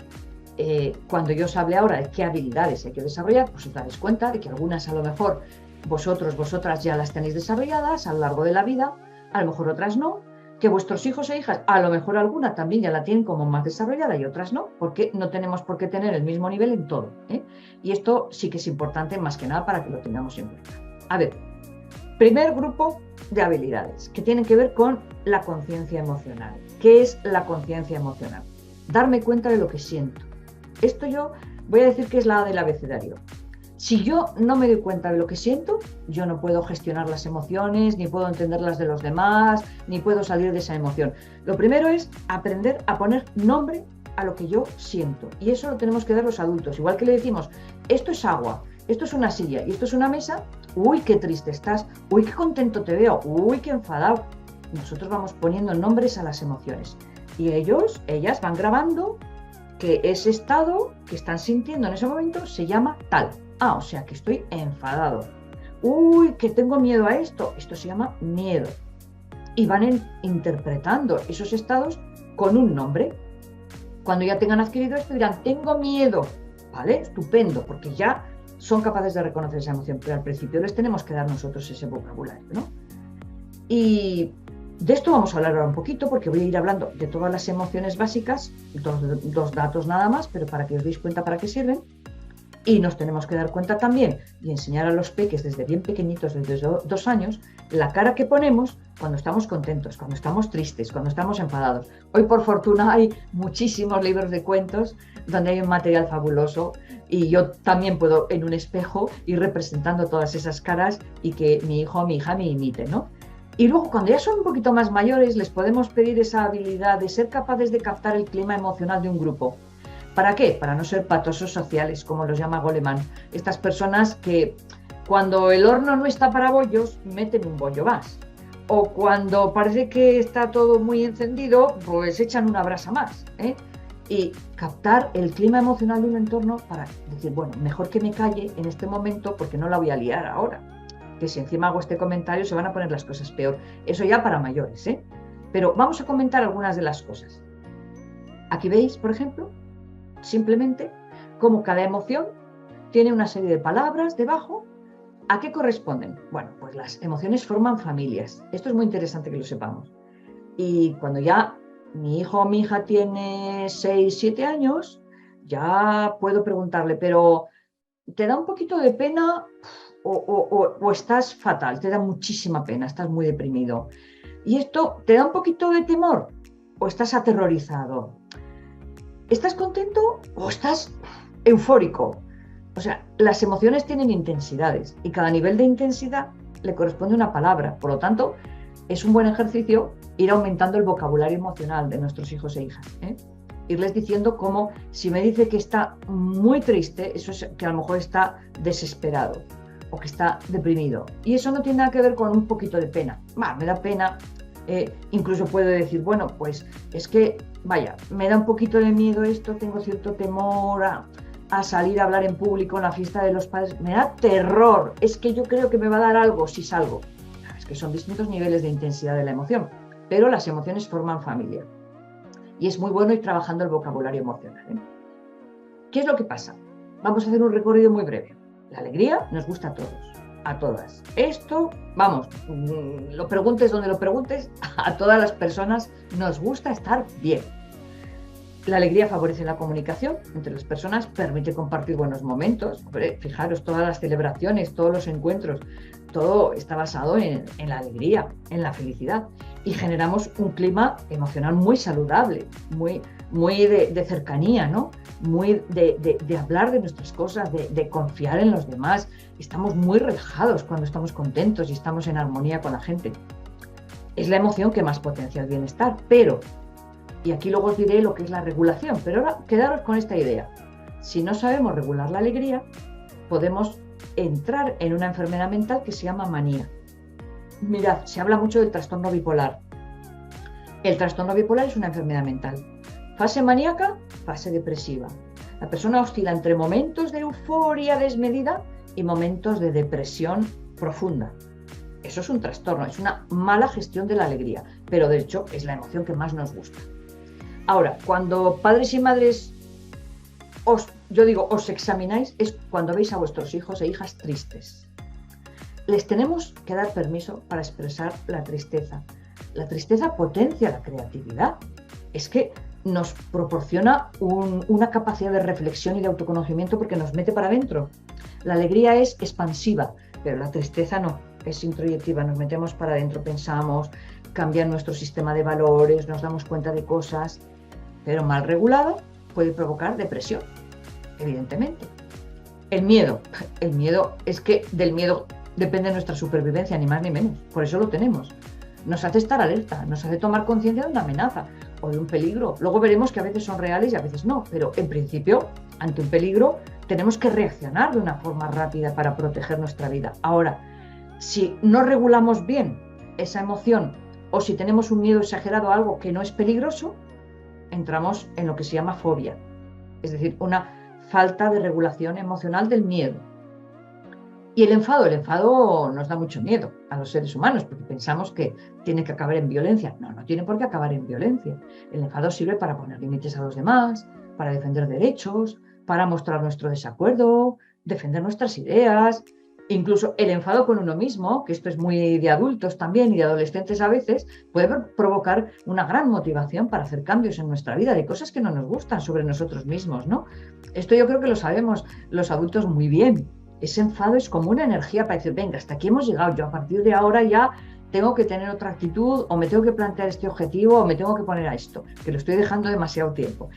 cuando yo os hable ahora de qué habilidades hay que desarrollar, pues os daréis cuenta de que algunas a lo mejor vosotras ya las tenéis desarrolladas a lo largo de la vida, a lo mejor otras no, que vuestros hijos e hijas, a lo mejor alguna también ya la tienen como más desarrollada y otras no, porque no tenemos por qué tener el mismo nivel en todo. Y esto sí que es importante más que nada para que lo tengamos en cuenta. A ver, primer grupo de habilidades que tienen que ver con la conciencia emocional. ¿Qué es la conciencia emocional? Darme cuenta de lo que siento. Esto yo voy a decir que es la A del abecedario. Si yo no me doy cuenta de lo que siento, yo no puedo gestionar las emociones, ni puedo entender las de los demás, ni puedo salir de esa emoción. Lo primero es aprender a poner nombre a lo que yo siento. Y eso lo tenemos que dar los adultos. Igual que le decimos, esto es agua, esto es una silla y esto es una mesa, uy, qué triste estás, uy, qué contento te veo, uy, qué enfadado. Nosotros vamos poniendo nombres a las emociones. Y ellas van grabando que ese estado que están sintiendo en ese momento se llama tal. O sea que estoy enfadado. Uy, que tengo miedo a esto. Esto se llama miedo. Y van interpretando esos estados con un nombre. Cuando ya tengan adquirido esto dirán, tengo miedo. ¿Vale? Estupendo, porque ya son capaces de reconocer esa emoción. Pero al principio les tenemos que dar nosotros ese vocabulario, ¿no? Y de esto vamos a hablar ahora un poquito, porque voy a ir hablando de todas las emociones básicas, dos datos nada más, pero para que os deis cuenta para qué sirven. Y nos tenemos que dar cuenta también y enseñar a los peques desde bien pequeñitos, desde 2 años, la cara que ponemos cuando estamos contentos, cuando estamos tristes, cuando estamos enfadados. Hoy, por fortuna, hay muchísimos libros de cuentos donde hay un material fabuloso y yo también puedo en un espejo ir representando todas esas caras y que mi hijo o mi hija me imiten, ¿no? Y luego, cuando ya son un poquito más mayores, les podemos pedir esa habilidad de ser capaces de captar el clima emocional de un grupo. ¿Para qué? Para no ser patosos sociales, como los llama Goleman. Estas personas que cuando el horno no está para bollos, meten un bollo más. O cuando parece que está todo muy encendido, pues echan una brasa más. Y captar el clima emocional de un entorno para decir, bueno, mejor que me calle en este momento porque no la voy a liar ahora. que si encima hago este comentario se van a poner las cosas peor. Eso ya para mayores, ¿eh? Pero vamos a comentar algunas de las cosas. Aquí veis, por ejemplo, simplemente cómo cada emoción tiene una serie de palabras debajo. ¿A qué corresponden? Bueno, pues las emociones forman familias. Esto es muy interesante que lo sepamos. Y cuando ya mi hijo o mi hija tiene 6, 7 años, ya puedo preguntarle, pero ¿te da un poquito de pena o estás fatal? Te da muchísima pena, estás muy deprimido. ¿Y esto te da un poquito de temor o estás aterrorizado? ¿Estás contento o estás eufórico? O sea, las emociones tienen intensidades y cada nivel de intensidad le corresponde una palabra. Por lo tanto, es un buen ejercicio ir aumentando el vocabulario emocional de nuestros hijos e hijas, ¿eh? Irles diciendo cómo, si me dice que está muy triste, eso es que a lo mejor está desesperado o que está deprimido. Y eso no tiene nada que ver con un poquito de pena. Me da pena. Incluso puedo decir, bueno, pues es que, vaya, me da un poquito de miedo esto, tengo cierto temor a salir a hablar en público en la fiesta de los padres, me da terror, es que yo creo que me va a dar algo si salgo. Es que son distintos niveles de intensidad de la emoción, pero las emociones forman familia. Y es muy bueno ir trabajando el vocabulario emocional, ¿eh? ¿Qué es lo que pasa? Vamos a hacer un recorrido muy breve. La alegría nos gusta a todos, a todas. Esto, vamos, lo preguntes donde lo preguntes, a todas las personas nos gusta estar bien. La alegría favorece la comunicación entre las personas, permite compartir buenos momentos. Fijaros, todas las celebraciones, todos los encuentros, todo está basado en la alegría, en la felicidad. Y generamos un clima emocional muy saludable, muy de cercanía, ¿no? Muy de hablar de nuestras cosas, de confiar en los demás. Estamos muy relajados cuando estamos contentos y estamos en armonía con la gente. Es la emoción que más potencia el bienestar, pero... Y aquí luego os diré lo que es la regulación, pero ahora quedaros con esta idea. Si no sabemos regular la alegría, podemos entrar en una enfermedad mental que se llama manía. Mirad, se habla mucho del trastorno bipolar. El trastorno bipolar es una enfermedad mental. Fase maníaca, fase depresiva. La persona oscila entre momentos de euforia desmedida y momentos de depresión profunda. Eso es un trastorno, es una mala gestión de la alegría, pero de hecho es la emoción que más nos gusta. Ahora, cuando padres y madres os examináis, es cuando veis a vuestros hijos e hijas tristes. Les tenemos que dar permiso para expresar la tristeza. La tristeza potencia la creatividad. Es que nos proporciona una capacidad de reflexión y de autoconocimiento porque nos mete para adentro. La alegría es expansiva, pero la tristeza no, es introyectiva. Nos metemos para adentro, pensamos, cambia nuestro sistema de valores, nos damos cuenta de cosas, pero mal regulado puede provocar depresión, evidentemente. El miedo es que del miedo depende nuestra supervivencia, ni más ni menos, por eso lo tenemos. Nos hace estar alerta, nos hace tomar conciencia de una amenaza o de un peligro. Luego veremos que a veces son reales y a veces no, pero en principio, ante un peligro, tenemos que reaccionar de una forma rápida para proteger nuestra vida. Ahora, si no regulamos bien esa emoción o si tenemos un miedo exagerado a algo que no es peligroso, entramos en lo que se llama fobia, es decir, una falta de regulación emocional del miedo. Y el enfado nos da mucho miedo a los seres humanos porque pensamos que tiene que acabar en violencia. No tiene por qué acabar en violencia. El enfado sirve para poner límites a los demás, para defender derechos, para mostrar nuestro desacuerdo, defender nuestras ideas. Incluso el enfado con uno mismo, que esto es muy de adultos también y de adolescentes a veces, puede provocar una gran motivación para hacer cambios en nuestra vida, de cosas que no nos gustan sobre nosotros mismos, ¿no? Esto yo creo que lo sabemos los adultos muy bien. Ese enfado es como una energía para decir, venga, hasta aquí hemos llegado, yo a partir de ahora ya tengo que tener otra actitud, o me tengo que plantear este objetivo, o me tengo que poner a esto, que lo estoy dejando demasiado tiempo.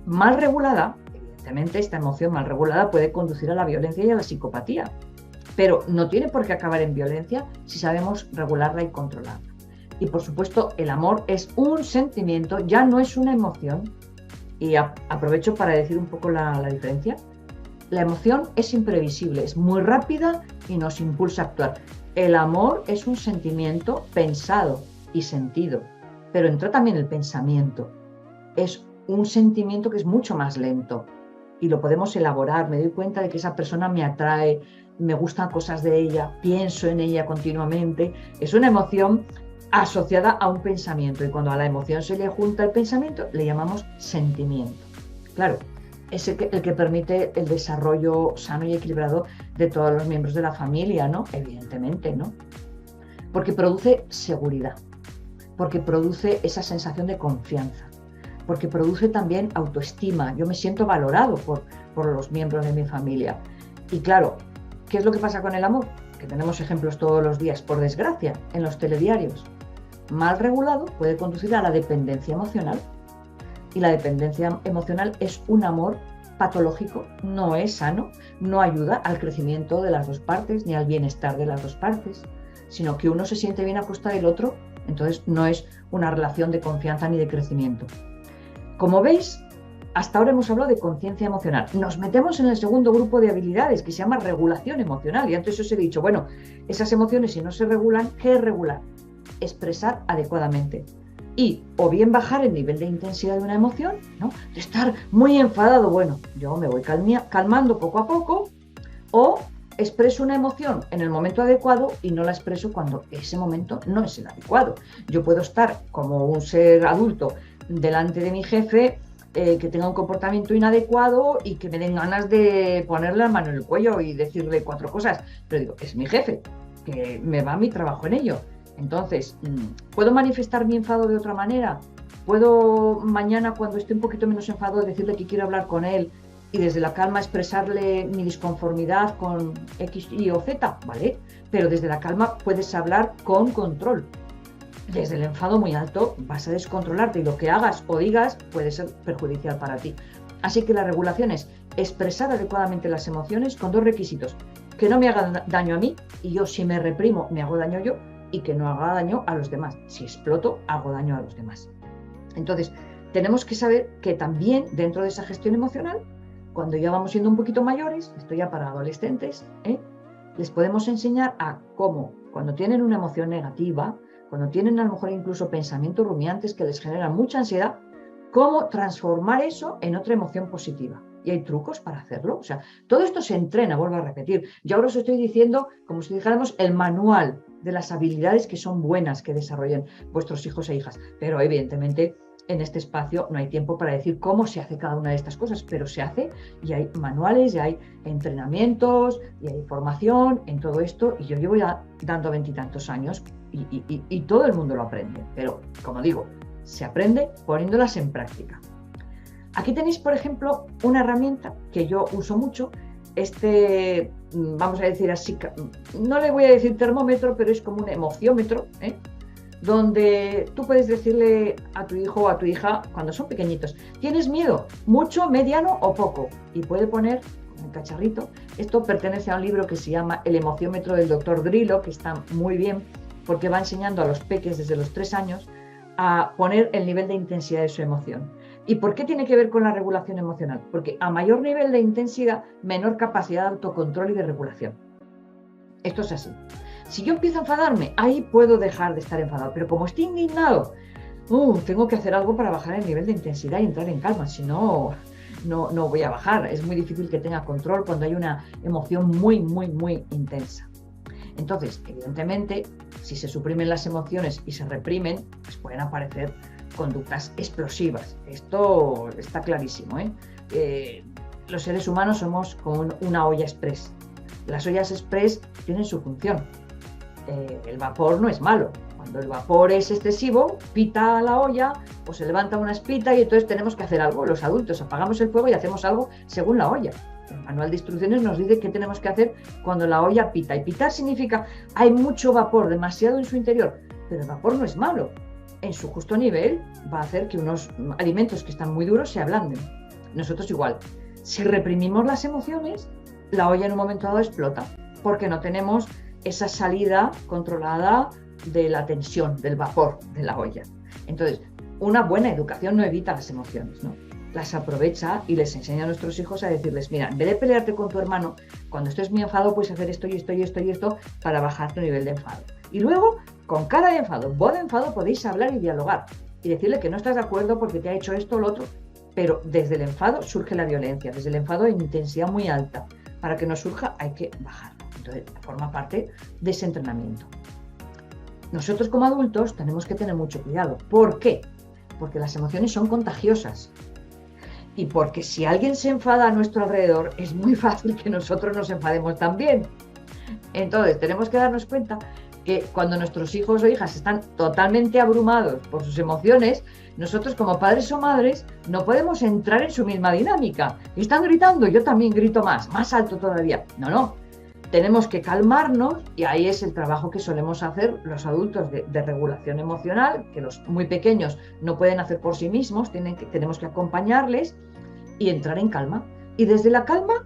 Mal regulada, evidentemente esta emoción mal regulada puede conducir a la violencia y a la psicopatía, pero no tiene por qué acabar en violencia si sabemos regularla y controlarla. Y por supuesto, el amor es un sentimiento, ya no es una emoción. Y aprovecho para decir un poco la diferencia. La emoción es imprevisible, es muy rápida y nos impulsa a actuar. El amor es un sentimiento pensado y sentido, pero entra también el pensamiento. Es un sentimiento que es mucho más lento. y lo podemos elaborar. Me doy cuenta de que esa persona me atrae, me gustan cosas de ella, pienso en ella continuamente. Es una emoción asociada a un pensamiento, y cuando a la emoción se le junta el pensamiento, le llamamos sentimiento. Claro, es el que permite el desarrollo sano y equilibrado de todos los miembros de la familia, ¿no? Evidentemente, ¿no? Porque produce seguridad, porque produce esa sensación de confianza, porque produce también autoestima. Yo me siento valorado por los miembros de mi familia. Y claro, ¿qué es lo que pasa con el amor? Que tenemos ejemplos todos los días, por desgracia, en los telediarios. Mal regulado puede conducir a la dependencia emocional. Y la dependencia emocional es un amor patológico, no es sano, no ayuda al crecimiento de las dos partes ni al bienestar de las dos partes, sino que uno se siente bien a costa del otro, entonces no es una relación de confianza ni de crecimiento. Como veis, hasta ahora hemos hablado de conciencia emocional. Nos metemos en el segundo grupo de habilidades que se llama regulación emocional. Y antes os he dicho, bueno, esas emociones si no se regulan, ¿qué es regular? Expresar adecuadamente. Y o bien bajar el nivel de intensidad de una emoción, ¿no? De estar muy enfadado, bueno, yo me voy calmando poco a poco, o expreso una emoción en el momento adecuado y no la expreso cuando ese momento no es el adecuado. Yo puedo estar como un ser adulto delante de mi jefe, que tenga un comportamiento inadecuado y que me den ganas de ponerle la mano en el cuello y decirle 4 cosas, pero digo, es mi jefe, que me va mi trabajo en ello. Entonces, ¿puedo manifestar mi enfado de otra manera? ¿Puedo mañana, cuando esté un poquito menos enfadado, decirle que quiero hablar con él y desde la calma expresarle mi disconformidad con X, Y o Z? ¿Vale? Pero desde la calma puedes hablar con control. Desde el enfado muy alto vas a descontrolarte y lo que hagas o digas puede ser perjudicial para ti. Así que la regulación es expresar adecuadamente las emociones con 2 requisitos. Que no me hagan daño a mí, y yo si me reprimo me hago daño yo, y que no haga daño a los demás. Si exploto, hago daño a los demás. Entonces, tenemos que saber que también dentro de esa gestión emocional, cuando ya vamos siendo un poquito mayores, esto ya para adolescentes, les podemos enseñar a cómo, cuando tienen una emoción negativa, cuando tienen a lo mejor incluso pensamientos rumiantes que les generan mucha ansiedad, cómo transformar eso en otra emoción positiva. Y hay trucos para hacerlo. O sea, todo esto se entrena, vuelvo a repetir. Yo ahora os estoy diciendo, como si dijéramos, el manual de las habilidades que son buenas que desarrollen vuestros hijos e hijas. Pero evidentemente en este espacio no hay tiempo para decir cómo se hace cada una de estas cosas, pero se hace y hay manuales, y hay entrenamientos, y hay formación en todo esto. Y yo llevo ya dando 20 y tantos años y todo el mundo lo aprende. Pero, como digo, se aprende poniéndolas en práctica. Aquí tenéis, por ejemplo, una herramienta que yo uso mucho, vamos a decir así, no le voy a decir termómetro, pero es como un emociómetro, donde tú puedes decirle a tu hijo o a tu hija, cuando son pequeñitos, ¿tienes miedo? ¿Mucho, mediano o poco? Y puede poner un cacharrito. Esto pertenece a un libro que se llama El emociómetro del Dr. Grillo, que está muy bien, porque va enseñando a los peques desde los 3 años a poner el nivel de intensidad de su emoción. ¿Y por qué tiene que ver con la regulación emocional? Porque a mayor nivel de intensidad, menor capacidad de autocontrol y de regulación. Esto es así. Si yo empiezo a enfadarme, ahí puedo dejar de estar enfadado. Pero como estoy indignado, tengo que hacer algo para bajar el nivel de intensidad y entrar en calma. Si no, no voy a bajar. Es muy difícil que tenga control cuando hay una emoción muy, muy, muy intensa. Entonces, evidentemente, si se suprimen las emociones y se reprimen, pues pueden aparecer conductas explosivas. Esto está clarísimo, los seres humanos somos como una olla express. Las ollas express tienen su función. El vapor no es malo. Cuando el vapor es excesivo, pita la olla o se levanta una espita y entonces tenemos que hacer algo. Los adultos apagamos el fuego y hacemos algo según la olla. El manual de instrucciones nos dice qué tenemos que hacer cuando la olla pita. Y pitar significa hay mucho vapor, demasiado en su interior. Pero el vapor no es malo. En su justo nivel va a hacer que unos alimentos que están muy duros se ablanden. Nosotros igual. Si reprimimos las emociones, la olla en un momento dado explota, porque no tenemos esa salida controlada de la tensión, del vapor de la olla. Entonces, una buena educación no evita las emociones, ¿no? Las aprovecha y les enseña a nuestros hijos a decirles, mira, en vez de pelearte con tu hermano, cuando estés muy enfadado puedes hacer esto y esto y esto y esto para bajar tu nivel de enfado. Y luego, con cara de enfado, voz de enfado, podéis hablar y dialogar y decirle que no estás de acuerdo porque te ha hecho esto o lo otro. pero desde el enfado surge la violencia, desde el enfado en intensidad muy alta. Para que no surja hay que bajarlo. Entonces, forma parte de ese entrenamiento. Nosotros como adultos tenemos que tener mucho cuidado. ¿Por qué? Porque las emociones son contagiosas. Y porque si alguien se enfada a nuestro alrededor, es muy fácil que nosotros nos enfademos también. Entonces, tenemos que darnos cuenta que cuando nuestros hijos o hijas están totalmente abrumados por sus emociones, nosotros como padres o madres no podemos entrar en su misma dinámica. Están gritando, yo también grito más alto todavía. No. Tenemos que calmarnos y ahí es el trabajo que solemos hacer los adultos de regulación emocional, que los muy pequeños no pueden hacer por sí mismos, tenemos que acompañarles y entrar en calma. Y desde la calma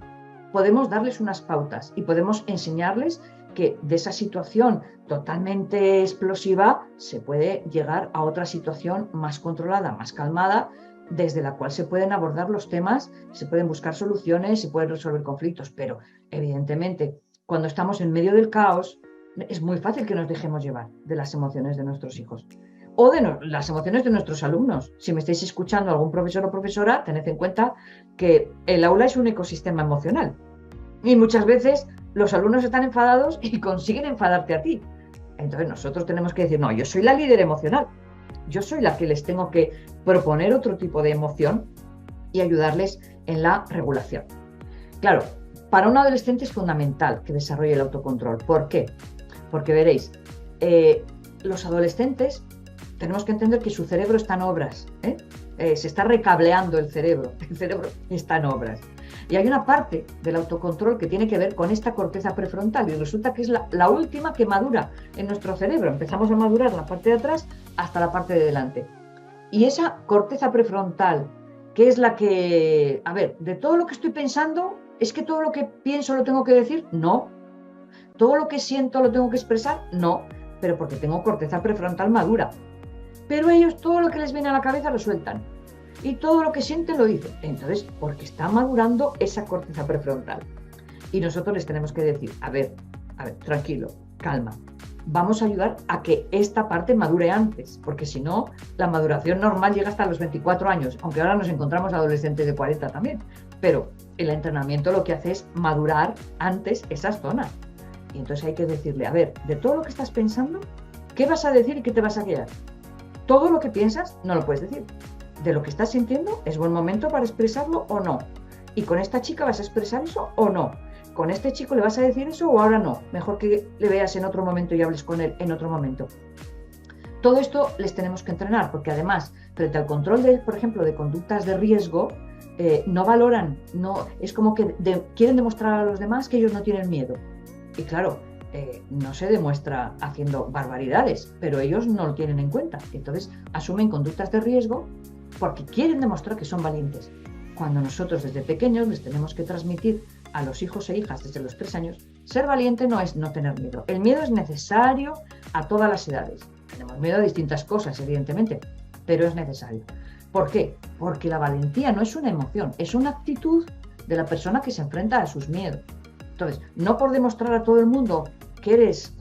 podemos darles unas pautas y podemos enseñarles que de esa situación totalmente explosiva se puede llegar a otra situación más controlada, más calmada, desde la cual se pueden abordar los temas, se pueden buscar soluciones, se pueden resolver conflictos, pero evidentemente cuando estamos en medio del caos es muy fácil que nos dejemos llevar de las emociones de nuestros hijos o de las emociones de nuestros alumnos. Si me estáis escuchando algún profesor o profesora, tened en cuenta que el aula es un ecosistema emocional y muchas veces los alumnos están enfadados y consiguen enfadarte a ti. Entonces nosotros tenemos que decir, no, yo soy la líder emocional, yo soy la que les tengo que proponer otro tipo de emoción y ayudarles en la regulación. Claro, para un adolescente es fundamental que desarrolle el autocontrol. ¿Por qué? Porque veréis, los adolescentes tenemos que entender que su cerebro está en obras, se está recableando el cerebro está en obras. Y hay una parte del autocontrol que tiene que ver con esta corteza prefrontal y resulta que es la última que madura en nuestro cerebro. Empezamos a madurar la parte de atrás hasta la parte de delante. Y esa corteza prefrontal, que es la que, a ver, de todo lo que estoy pensando, ¿es que todo lo que pienso lo tengo que decir? No. ¿Todo lo que siento lo tengo que expresar? No. Pero porque tengo corteza prefrontal madura. Pero ellos todo lo que les viene a la cabeza lo sueltan. Y todo lo que sienten lo dicen. Entonces, porque está madurando esa corteza prefrontal. Y nosotros les tenemos que decir, a ver, tranquilo, calma. Vamos a ayudar a que esta parte madure antes, porque si no, la maduración normal llega hasta los 24 años, aunque ahora nos encontramos adolescentes de 40 también. Pero el entrenamiento lo que hace es madurar antes esas zonas. Y entonces hay que decirle, a ver, de todo lo que estás pensando, ¿qué vas a decir y qué te vas a quedar? Todo lo que piensas no lo puedes decir. De lo que estás sintiendo, ¿es buen momento para expresarlo o no? ¿Y con esta chica vas a expresar eso o no? ¿Con este chico le vas a decir eso o ahora no? Mejor que le veas en otro momento y hables con él en otro momento. Todo esto les tenemos que entrenar porque además, frente al control, por ejemplo, de conductas de riesgo, no valoran, es como que quieren demostrar a los demás que ellos no tienen miedo. Y claro, no se demuestra haciendo barbaridades, pero ellos no lo tienen en cuenta. Entonces asumen conductas de riesgo porque quieren demostrar que son valientes. Cuando nosotros desde pequeños les tenemos que transmitir a los hijos e hijas desde los 3 años, ser valiente no es no tener miedo. El miedo es necesario a todas las edades. Tenemos miedo a distintas cosas, evidentemente, pero es necesario. ¿Por qué? Porque la valentía no es una emoción, es una actitud de la persona que se enfrenta a sus miedos. Entonces, no por demostrar a todo el mundo que eres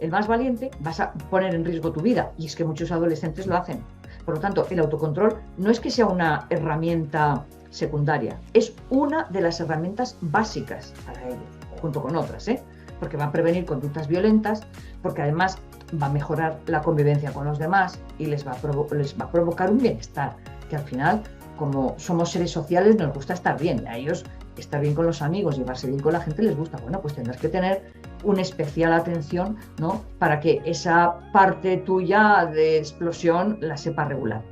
el más valiente, vas a poner en riesgo tu vida. Y es que muchos adolescentes lo hacen. Por lo tanto, el autocontrol no es que sea una herramienta secundaria, es una de las herramientas básicas para ellos, junto con otras, porque va a prevenir conductas violentas, porque además va a mejorar la convivencia con los demás y les va a provocar un bienestar, que al final, como somos seres sociales, nos gusta estar bien. A ellos estar bien con los amigos, llevarse bien con la gente les gusta. Bueno, pues tendrás que tener una especial atención, ¿no?, para que esa parte tuya de explosión la sepa regular.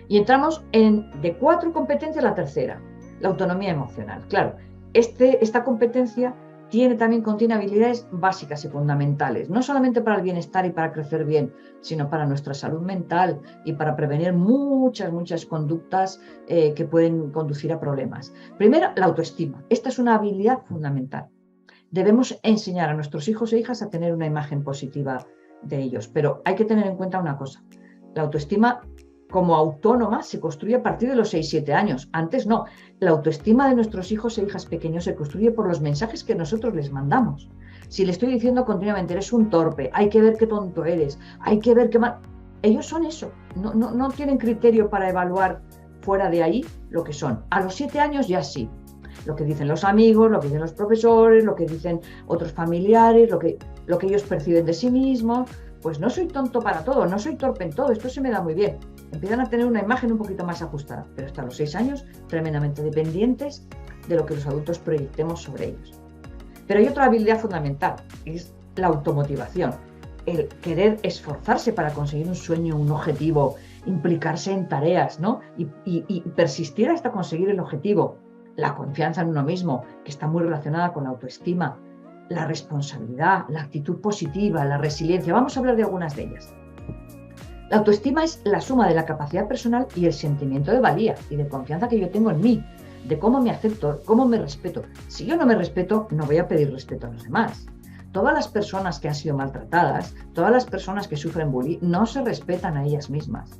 Y entramos de 4 competencias la tercera, la autonomía emocional. Claro, esta competencia contiene habilidades básicas y fundamentales, no solamente para el bienestar y para crecer bien, sino para nuestra salud mental y para prevenir muchas conductas que pueden conducir a problemas. Primero, la autoestima. Esta es una habilidad fundamental. Debemos enseñar a nuestros hijos e hijas a tener una imagen positiva de ellos, pero hay que tener en cuenta una cosa. La autoestima como autónoma se construye a partir de los 6-7 años. Antes no. La autoestima de nuestros hijos e hijas pequeños se construye por los mensajes que nosotros les mandamos. Si le estoy diciendo continuamente, eres un torpe, hay que ver qué tonto eres, hay que ver qué mal... Ellos son eso. No tienen criterio para evaluar fuera de ahí lo que son. A los 7 años ya sí. Lo que dicen los amigos, lo que dicen los profesores, lo que dicen otros familiares, lo que ellos perciben de sí mismos. Pues no soy tonto para todo, no soy torpe en todo, esto se me da muy bien. Empiezan a tener una imagen un poquito más ajustada, pero hasta los 6 años tremendamente dependientes de lo que los adultos proyectemos sobre ellos. Pero hay otra habilidad fundamental, es la automotivación, el querer esforzarse para conseguir un sueño, un objetivo, implicarse en tareas, ¿no? y persistir hasta conseguir el objetivo. La confianza en uno mismo, que está muy relacionada con la autoestima, la responsabilidad, la actitud positiva, la resiliencia. Vamos a hablar de algunas de ellas. La autoestima es la suma de la capacidad personal y el sentimiento de valía y de confianza que yo tengo en mí, de cómo me acepto, cómo me respeto. Si yo no me respeto, no voy a pedir respeto a los demás. Todas las personas que han sido maltratadas, todas las personas que sufren bullying, no se respetan a ellas mismas.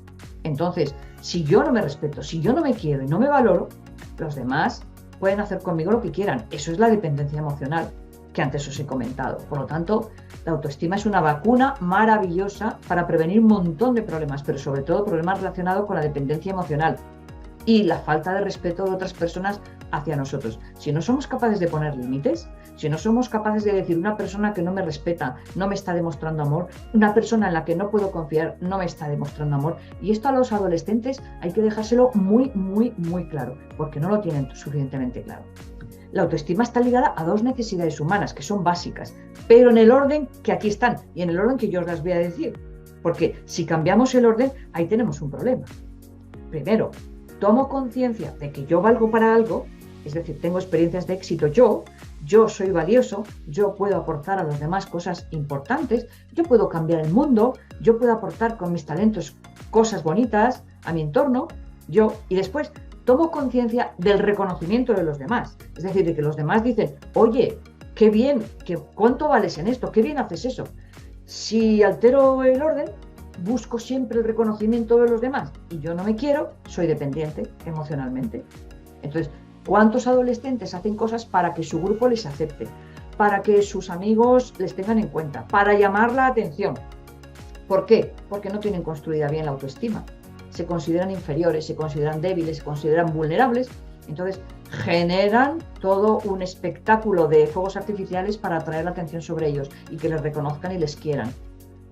Entonces, si yo no me respeto, si yo no me quiero y no me valoro, los demás pueden hacer conmigo lo que quieran. Eso es la dependencia emocional que antes os he comentado. Por lo tanto, la autoestima es una vacuna maravillosa para prevenir un montón de problemas, pero sobre todo problemas relacionados con la dependencia emocional y la falta de respeto de otras personas hacia nosotros. Si no somos capaces de poner límites, si no somos capaces de decir una persona que no me respeta, no me está demostrando amor, una persona en la que no puedo confiar, no me está demostrando amor, y esto a los adolescentes hay que dejárselo muy, muy, muy claro, porque no lo tienen suficientemente claro. La autoestima está ligada a 2 necesidades humanas que son básicas, pero en el orden que aquí están y en el orden que yo os las voy a decir, porque si cambiamos el orden, ahí tenemos un problema. Primero, tomo conciencia de que yo valgo para algo, es decir, tengo experiencias de éxito yo soy valioso, yo puedo aportar a los demás cosas importantes, yo puedo cambiar el mundo, yo puedo aportar con mis talentos cosas bonitas a mi entorno, y después tomo conciencia del reconocimiento de los demás, es decir, de que los demás dicen, oye, qué bien, ¿cuánto vales en esto? ¿Qué bien haces eso? Si altero el orden, busco siempre el reconocimiento de los demás y yo no me quiero, soy dependiente emocionalmente. Entonces, ¿cuántos adolescentes hacen cosas para que su grupo les acepte, para que sus amigos les tengan en cuenta, para llamar la atención? ¿Por qué? Porque no tienen construida bien la autoestima. Se consideran inferiores, se consideran débiles, se consideran vulnerables. Entonces, generan todo un espectáculo de fuegos artificiales para atraer la atención sobre ellos y que les reconozcan y les quieran.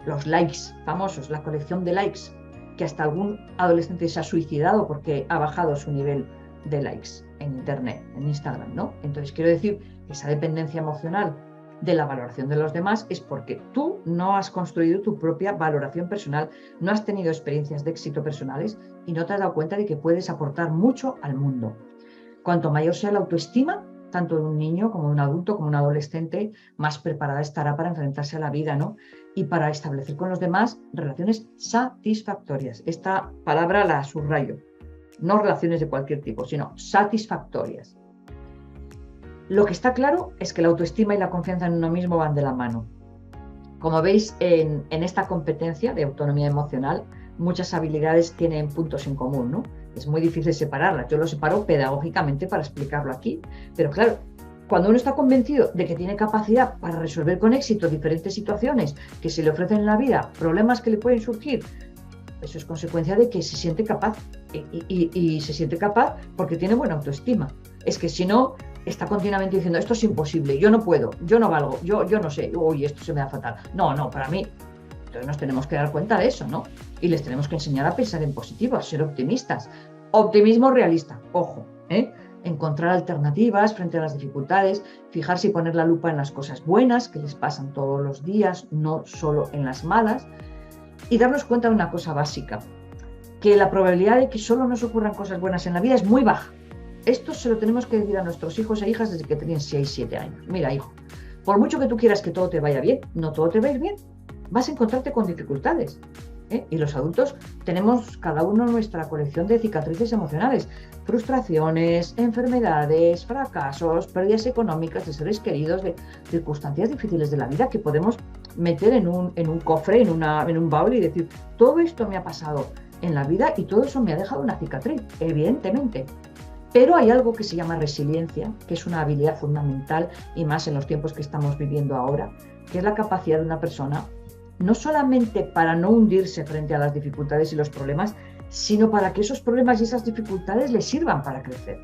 Los likes famosos, la colección de likes, que hasta algún adolescente se ha suicidado porque ha bajado su nivel de likes en internet, en Instagram, ¿no? Entonces quiero decir que esa dependencia emocional de la valoración de los demás es porque tú no has construido tu propia valoración personal, no has tenido experiencias de éxito personales y no te has dado cuenta de que puedes aportar mucho al mundo. Cuanto mayor sea la autoestima, tanto de un niño como de un adulto, como un adolescente, más preparada estará para enfrentarse a la vida, ¿no? Y para establecer con los demás relaciones satisfactorias. Esta palabra la subrayo. No relaciones de cualquier tipo, sino satisfactorias. Lo que está claro es que la autoestima y la confianza en uno mismo van de la mano. Como veis, en esta competencia de autonomía emocional, muchas habilidades tienen puntos en común, ¿no? Es muy difícil separarlas. Yo lo separo pedagógicamente para explicarlo aquí, pero claro, cuando uno está convencido de que tiene capacidad para resolver con éxito diferentes situaciones que se le ofrecen en la vida, problemas que le pueden surgir, eso es consecuencia de que se siente capaz y se siente capaz porque tiene buena autoestima. Es que si no, está continuamente diciendo esto es imposible, yo no puedo, yo no valgo, yo no sé, uy, esto se me da fatal. No, para mí. Entonces nos tenemos que dar cuenta de eso, ¿no? Y les tenemos que enseñar a pensar en positivo, a ser optimistas. Optimismo realista, ojo, encontrar alternativas frente a las dificultades, fijarse y poner la lupa en las cosas buenas que les pasan todos los días, no solo en las malas. Y darnos cuenta de una cosa básica, que la probabilidad de que solo nos ocurran cosas buenas en la vida es muy baja. Esto se lo tenemos que decir a nuestros hijos e hijas desde que tienen 6, 7 años. Mira, hijo, por mucho que tú quieras que todo te vaya bien, no todo te va a ir bien. Vas a encontrarte con dificultades. Y los adultos tenemos cada uno nuestra colección de cicatrices emocionales, frustraciones, enfermedades, fracasos, pérdidas económicas de seres queridos, de circunstancias difíciles de la vida que podemos meter en un cofre, en un baúl y decir, todo esto me ha pasado en la vida y todo eso me ha dejado una cicatriz, evidentemente. Pero hay algo que se llama resiliencia, que es una habilidad fundamental y más en los tiempos que estamos viviendo ahora, que es la capacidad de una persona no solamente para no hundirse frente a las dificultades y los problemas, sino para que esos problemas y esas dificultades les sirvan para crecer.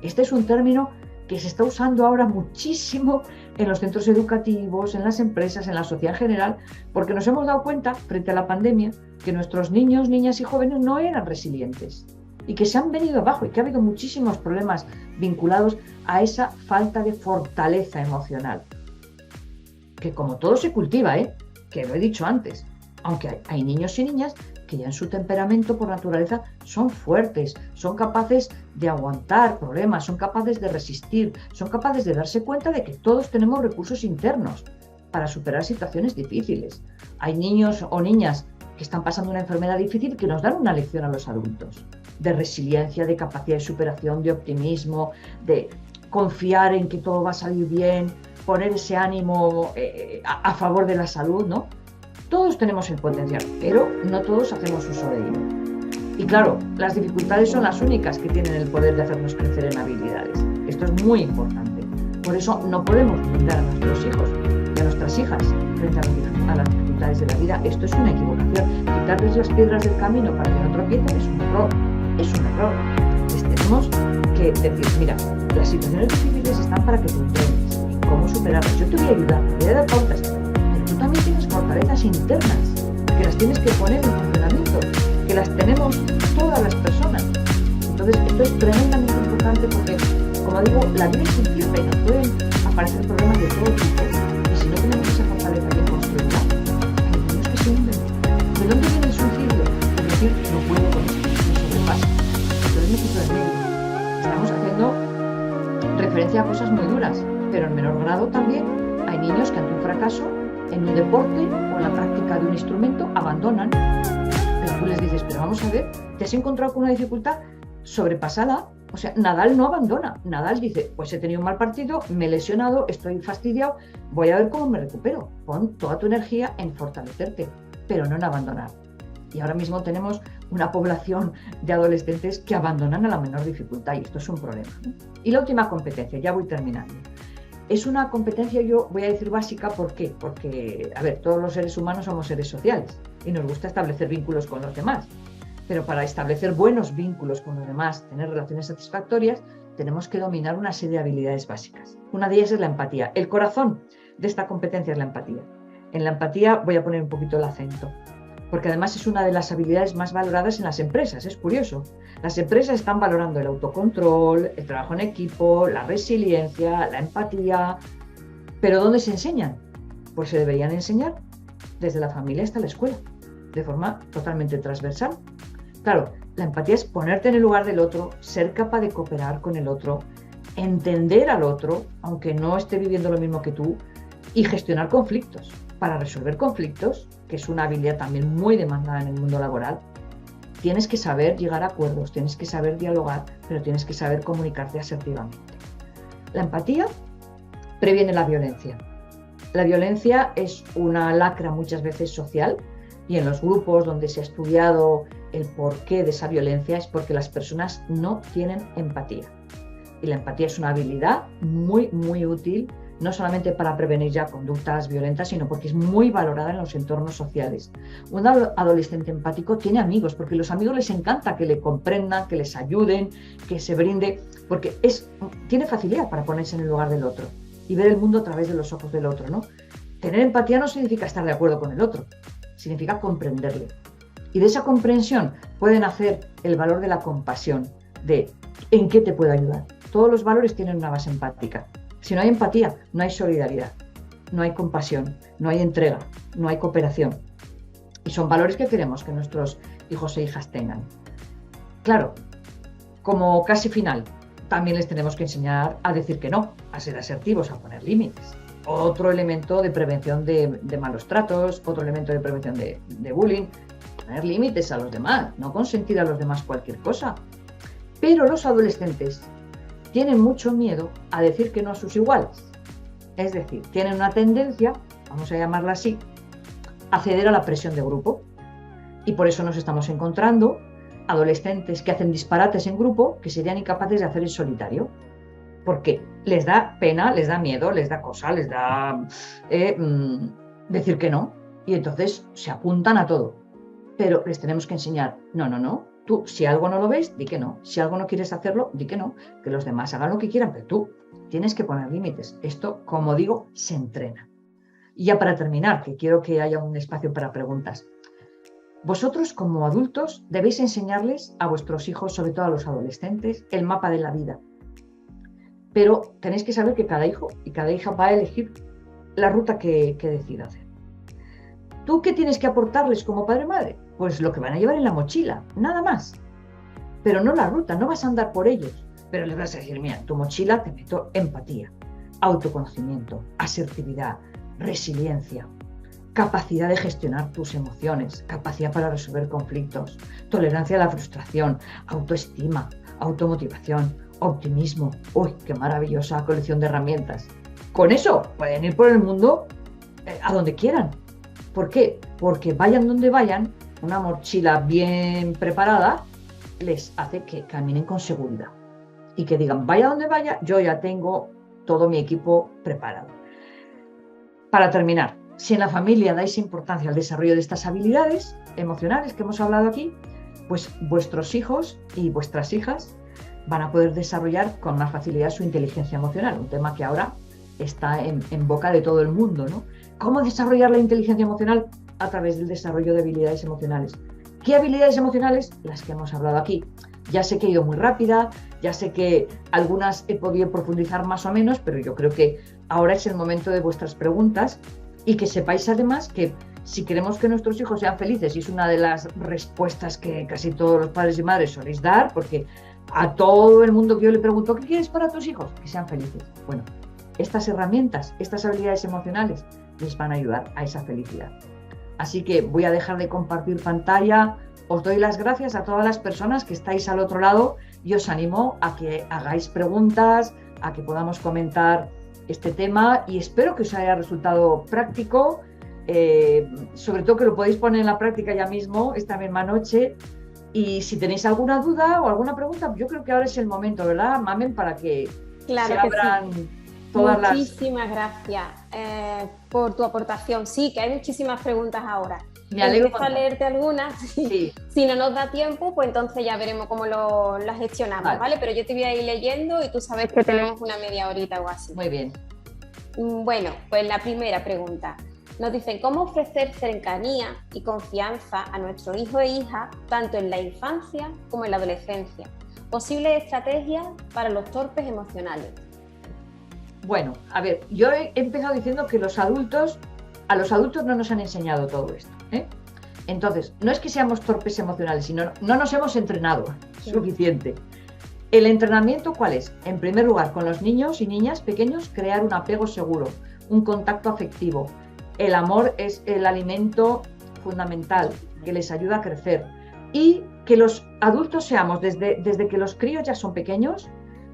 Este es un término que se está usando ahora muchísimo en los centros educativos, en las empresas, en la sociedad en general, porque nos hemos dado cuenta, frente a la pandemia, que nuestros niños, niñas y jóvenes no eran resilientes y que se han venido abajo y que ha habido muchísimos problemas vinculados a esa falta de fortaleza emocional. Que como todo se cultiva, que lo he dicho antes, aunque hay niños y niñas que ya en su temperamento por naturaleza son fuertes, son capaces de aguantar problemas, son capaces de resistir, son capaces de darse cuenta de que todos tenemos recursos internos para superar situaciones difíciles. Hay niños o niñas que están pasando una enfermedad difícil que nos dan una lección a los adultos de resiliencia, de capacidad de superación, de optimismo, de confiar en que todo va a salir bien, poner ese ánimo a favor de la salud, ¿no? Todos tenemos el potencial, pero no todos hacemos uso de ello. Y claro, las dificultades son las únicas que tienen el poder de hacernos crecer en habilidades. Esto es muy importante. Por eso no podemos blindar a nuestros hijos y a nuestras hijas frente a las dificultades de la vida. Esto es una equivocación. Quitarles las piedras del camino para que no tropiecen es un error. Es un error. Les tenemos que decir, mira, las situaciones difíciles están para que tú entiendas cómo superarlas. Yo te voy a ayudar, te voy a dar pautas. Tú también tienes fortalezas internas que las tienes que poner en funcionamiento, que las tenemos todas las personas. Entonces, esto es tremendamente importante porque, como digo, la vida es incierta y nos pueden aparecer problemas de todo tipo. Y si no tenemos esa fortaleza bien construida, tenemos que se hunden. ¿De dónde viene el suicidio? Es decir, no puedo con esto, me sobrepasa. Entonces me quito del medio. Estamos haciendo referencia a cosas muy duras, pero en menor grado también hay niños que ante un fracaso en un deporte o en la práctica de un instrumento abandonan. Pero tú les dices, pero vamos a ver, ¿te has encontrado con una dificultad? Sobrepasada. O sea, Nadal no abandona. Nadal dice, pues he tenido un mal partido, me he lesionado, estoy fastidiado, voy a ver cómo me recupero. Pon toda tu energía en fortalecerte, pero no en abandonar. Y ahora mismo tenemos una población de adolescentes que abandonan a la menor dificultad y esto es un problema, ¿no? Y la última competencia, ya voy terminando. Es una competencia, yo voy a decir básica, ¿por qué? Porque, a ver, todos los seres humanos somos seres sociales y nos gusta establecer vínculos con los demás. Pero para establecer buenos vínculos con los demás, tener relaciones satisfactorias, tenemos que dominar una serie de habilidades básicas. Una de ellas es la empatía. El corazón de esta competencia es la empatía. En la empatía voy a poner un poquito el acento, porque además es una de las habilidades más valoradas en las empresas, es curioso. Las empresas están valorando el autocontrol, el trabajo en equipo, la resiliencia, la empatía, pero ¿dónde se enseñan? Pues se deberían enseñar desde la familia hasta la escuela, de forma totalmente transversal. Claro, la empatía es ponerte en el lugar del otro, ser capaz de cooperar con el otro, entender al otro, aunque no esté viviendo lo mismo que tú, y gestionar conflictos. Para resolver conflictos, que es una habilidad también muy demandada en el mundo laboral, tienes que saber llegar a acuerdos, tienes que saber dialogar, pero tienes que saber comunicarte asertivamente. La empatía previene la violencia. La violencia es una lacra muchas veces social y en los grupos donde se ha estudiado el porqué de esa violencia es porque las personas no tienen empatía. Y la empatía es una habilidad muy, muy útil no solamente para prevenir ya conductas violentas, sino porque es muy valorada en los entornos sociales. Un adolescente empático tiene amigos, porque a los amigos les encanta que le comprendan, que les ayuden, que se brinde, porque tiene facilidad para ponerse en el lugar del otro y ver el mundo a través de los ojos del otro, ¿no? Tener empatía no significa estar de acuerdo con el otro, significa comprenderle. Y de esa comprensión pueden hacer el valor de la compasión, de ¿en qué te puedo ayudar? Todos los valores tienen una base empática. Si no hay empatía, no hay solidaridad, no hay compasión, no hay entrega, no hay cooperación. Y son valores que queremos que nuestros hijos e hijas tengan. Claro, como casi final, también les tenemos que enseñar a decir que no, a ser asertivos, a poner límites. Otro elemento de prevención de malos tratos, otro elemento de prevención de bullying, poner límites a los demás, no consentir a los demás cualquier cosa. Pero los adolescentes tienen mucho miedo a decir que no a sus iguales. Es decir, tienen una tendencia, vamos a llamarla así, a ceder a la presión de grupo. Y por eso nos estamos encontrando adolescentes que hacen disparates en grupo que serían incapaces de hacer en solitario. Porque les da pena, les da miedo, les da cosa, les da decir que no. Y entonces se apuntan a todo. Pero les tenemos que enseñar, no, Tú, si algo no lo ves, di que no. Si algo no quieres hacerlo, di que no. Que los demás hagan lo que quieran, pero tú tienes que poner límites. Esto, como digo, se entrena. Y ya para terminar, que quiero que haya un espacio para preguntas. Vosotros, como adultos, debéis enseñarles a vuestros hijos, sobre todo a los adolescentes, el mapa de la vida. Pero tenéis que saber que cada hijo y cada hija va a elegir la ruta que decida hacer. ¿Tú qué tienes que aportarles como padre-madre? Pues lo que van a llevar en la mochila, nada más. Pero no la ruta, no vas a andar por ellos. Pero les vas a decir, mira, en tu mochila te meto empatía, autoconocimiento, asertividad, resiliencia, capacidad de gestionar tus emociones, capacidad para resolver conflictos, tolerancia a la frustración, autoestima, automotivación, optimismo. ¡Uy, qué maravillosa colección de herramientas! Con eso pueden ir por el mundo a donde quieran. ¿Por qué? Porque vayan donde vayan, una mochila bien preparada les hace que caminen con seguridad y que digan, vaya donde vaya, yo ya tengo todo mi equipo preparado. Para terminar, si en la familia dais importancia al desarrollo de estas habilidades emocionales que hemos hablado aquí, pues vuestros hijos y vuestras hijas van a poder desarrollar con más facilidad su inteligencia emocional, un tema que ahora está en boca de todo el mundo, ¿no? ¿Cómo desarrollar la inteligencia emocional? A través del desarrollo de habilidades emocionales. ¿Qué habilidades emocionales? Las que hemos hablado aquí. Ya sé que he ido muy rápida, ya sé que algunas he podido profundizar más o menos, pero yo creo que ahora es el momento de vuestras preguntas y que sepáis además que si queremos que nuestros hijos sean felices, y es una de las respuestas que casi todos los padres y madres soléis dar, porque a todo el mundo que yo le pregunto, ¿qué quieres para tus hijos? Que sean felices. Bueno, estas herramientas, estas habilidades emocionales les van a ayudar a esa felicidad. Así que voy a dejar de compartir pantalla. Os doy las gracias a todas las personas que estáis al otro lado y os animo a que hagáis preguntas, a que podamos comentar este tema y espero que os haya resultado práctico, sobre todo que lo podéis poner en la práctica ya mismo, esta misma noche. Y si tenéis alguna duda o alguna pregunta, yo creo que ahora es el momento, ¿verdad, Mamen? Para que claro se abran sí. todas Muchísimas gracias por tu aportación. Sí, que hay muchísimas preguntas ahora. Me alegro. Empiezo a leerte algunas. Sí. Si no nos da tiempo, pues entonces ya veremos cómo las gestionamos, ¿vale? Pero yo te voy a ir leyendo y tú sabes que tenemos una media horita o así. Muy bien. Bueno, pues la primera pregunta. Nos dicen, ¿cómo ofrecer cercanía y confianza a nuestro hijo e hija, tanto en la infancia como en la adolescencia? Posibles estrategias para los torpes emocionales. Bueno, a ver, yo he empezado diciendo que a los adultos no nos han enseñado todo esto, ¿eh? Entonces, no es que seamos torpes emocionales, sino no nos hemos entrenado suficiente. ¿El entrenamiento cuál es? En primer lugar, con los niños y niñas pequeños, crear un apego seguro, un contacto afectivo. El amor es el alimento fundamental que les ayuda a crecer. Y que los adultos seamos, desde que los críos ya son pequeños,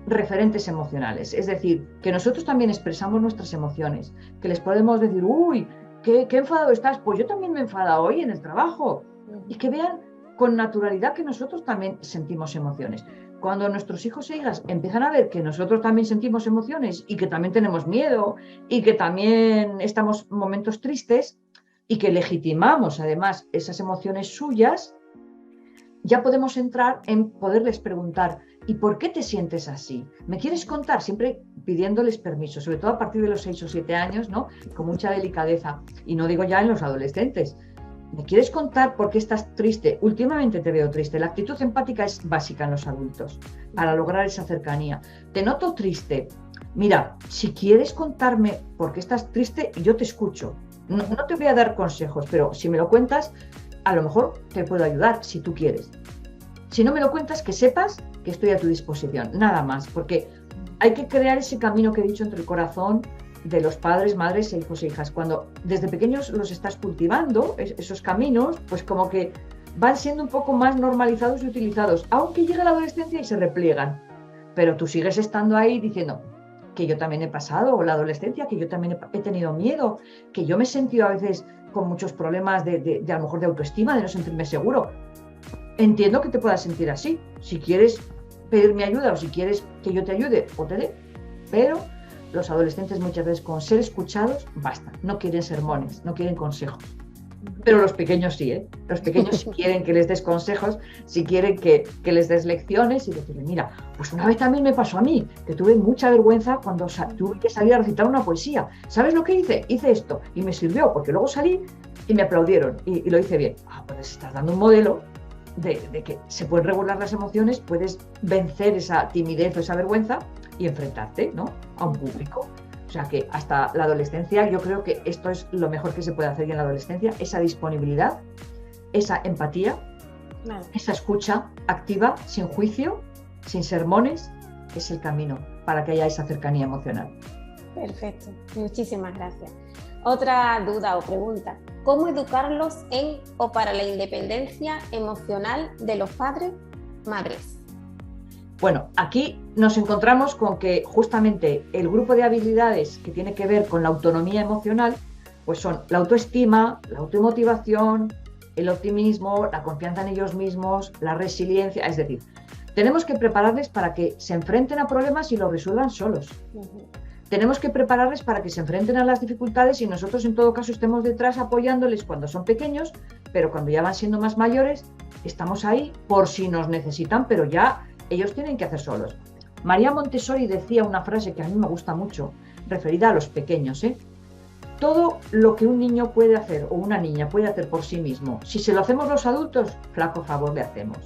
referentes emocionales. Es decir, que nosotros también expresamos nuestras emociones, que les podemos decir, uy, qué enfadado estás, pues yo también me he enfadado hoy en el trabajo. Y que vean con naturalidad que nosotros también sentimos emociones. Cuando nuestros hijos e hijas empiezan a ver que nosotros también sentimos emociones y que también tenemos miedo y que también estamos en momentos tristes y que legitimamos además esas emociones suyas, ya podemos entrar en poderles preguntar, ¿y por qué te sientes así? ¿Me quieres contar? Siempre pidiéndoles permiso, sobre todo a partir de los 6 o 7 años, ¿no? Con mucha delicadeza. Y no digo ya en los adolescentes. ¿Me quieres contar por qué estás triste? Últimamente te veo triste. La actitud empática es básica en los adultos para lograr esa cercanía. Te noto triste. Mira, si quieres contarme por qué estás triste, yo te escucho. No te voy a dar consejos, pero si me lo cuentas, a lo mejor te puedo ayudar si tú quieres. Si no me lo cuentas, que sepas que estoy a tu disposición. Nada más, porque hay que crear ese camino que he dicho entre el corazón de los padres, madres e hijos e hijas. Cuando desde pequeños los estás cultivando, esos caminos, pues como que van siendo un poco más normalizados y utilizados, aunque llega la adolescencia y se repliegan. Pero tú sigues estando ahí diciendo que yo también he pasado, o la adolescencia, que yo también he tenido miedo, que yo me he sentido a veces con muchos problemas de a lo mejor de autoestima, de no sentirme seguro. Entiendo que te puedas sentir así. Si quieres pedirme ayuda o si quieres que yo te ayude o te dé, pero los adolescentes muchas veces con ser escuchados basta, no quieren sermones, no quieren consejos. Pero los pequeños sí, ¿eh? Los pequeños si quieren que les des consejos, si quieren que les des lecciones y decirle, mira, pues una vez también me pasó a mí, que tuve mucha vergüenza cuando tuve que salir a recitar una poesía. ¿Sabes lo que hice? Hice esto y me sirvió, porque luego salí y me aplaudieron y lo hice bien. Ah, pues les estás dando un modelo de que se pueden regular las emociones, puedes vencer esa timidez o esa vergüenza y enfrentarte, ¿no?, a un público. O sea que hasta la adolescencia yo creo que esto es lo mejor que se puede hacer en la adolescencia, esa disponibilidad, esa empatía, esa escucha activa, sin juicio, sin sermones, es el camino para que haya esa cercanía emocional. Perfecto, muchísimas gracias. Otra duda o pregunta, ¿cómo educarlos en o para la independencia emocional de los padres, madres? Bueno, aquí nos encontramos con que justamente el grupo de habilidades que tiene que ver con la autonomía emocional, pues son la autoestima, la automotivación, el optimismo, la confianza en ellos mismos, la resiliencia, es decir, tenemos que prepararles para que se enfrenten a problemas y los resuelvan solos. Tenemos que prepararles para que se enfrenten a las dificultades y nosotros en todo caso estemos detrás apoyándoles cuando son pequeños, pero cuando ya van siendo más mayores, estamos ahí por si nos necesitan, pero ya ellos tienen que hacer solos. María Montessori decía una frase que a mí me gusta mucho, referida a los pequeños, ¿eh? Todo lo que un niño puede hacer o una niña puede hacer por sí mismo, si se lo hacemos los adultos, flaco favor le hacemos.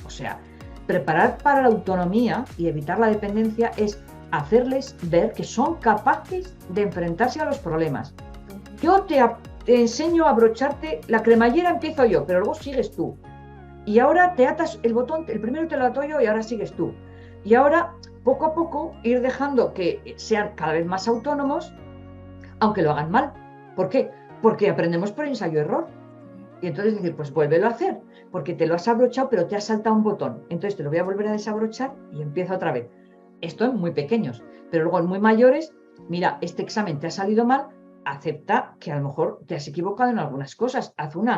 O sea, preparar para la autonomía y evitar la dependencia es hacerles ver que son capaces de enfrentarse a los problemas. Yo te enseño a abrocharte la cremallera, empiezo yo, pero luego sigues tú. Y ahora te atas el botón, el primero te lo ato yo y ahora sigues tú. Y ahora, poco a poco, ir dejando que sean cada vez más autónomos, aunque lo hagan mal. ¿Por qué? Porque aprendemos por ensayo-error. Y entonces decir, pues vuélvelo a hacer, porque te lo has abrochado, pero te has saltado un botón. Entonces te lo voy a volver a desabrochar y empieza otra vez. Esto en muy pequeños, pero luego en muy mayores, mira, este examen te ha salido mal, acepta que a lo mejor te has equivocado en algunas cosas, haz un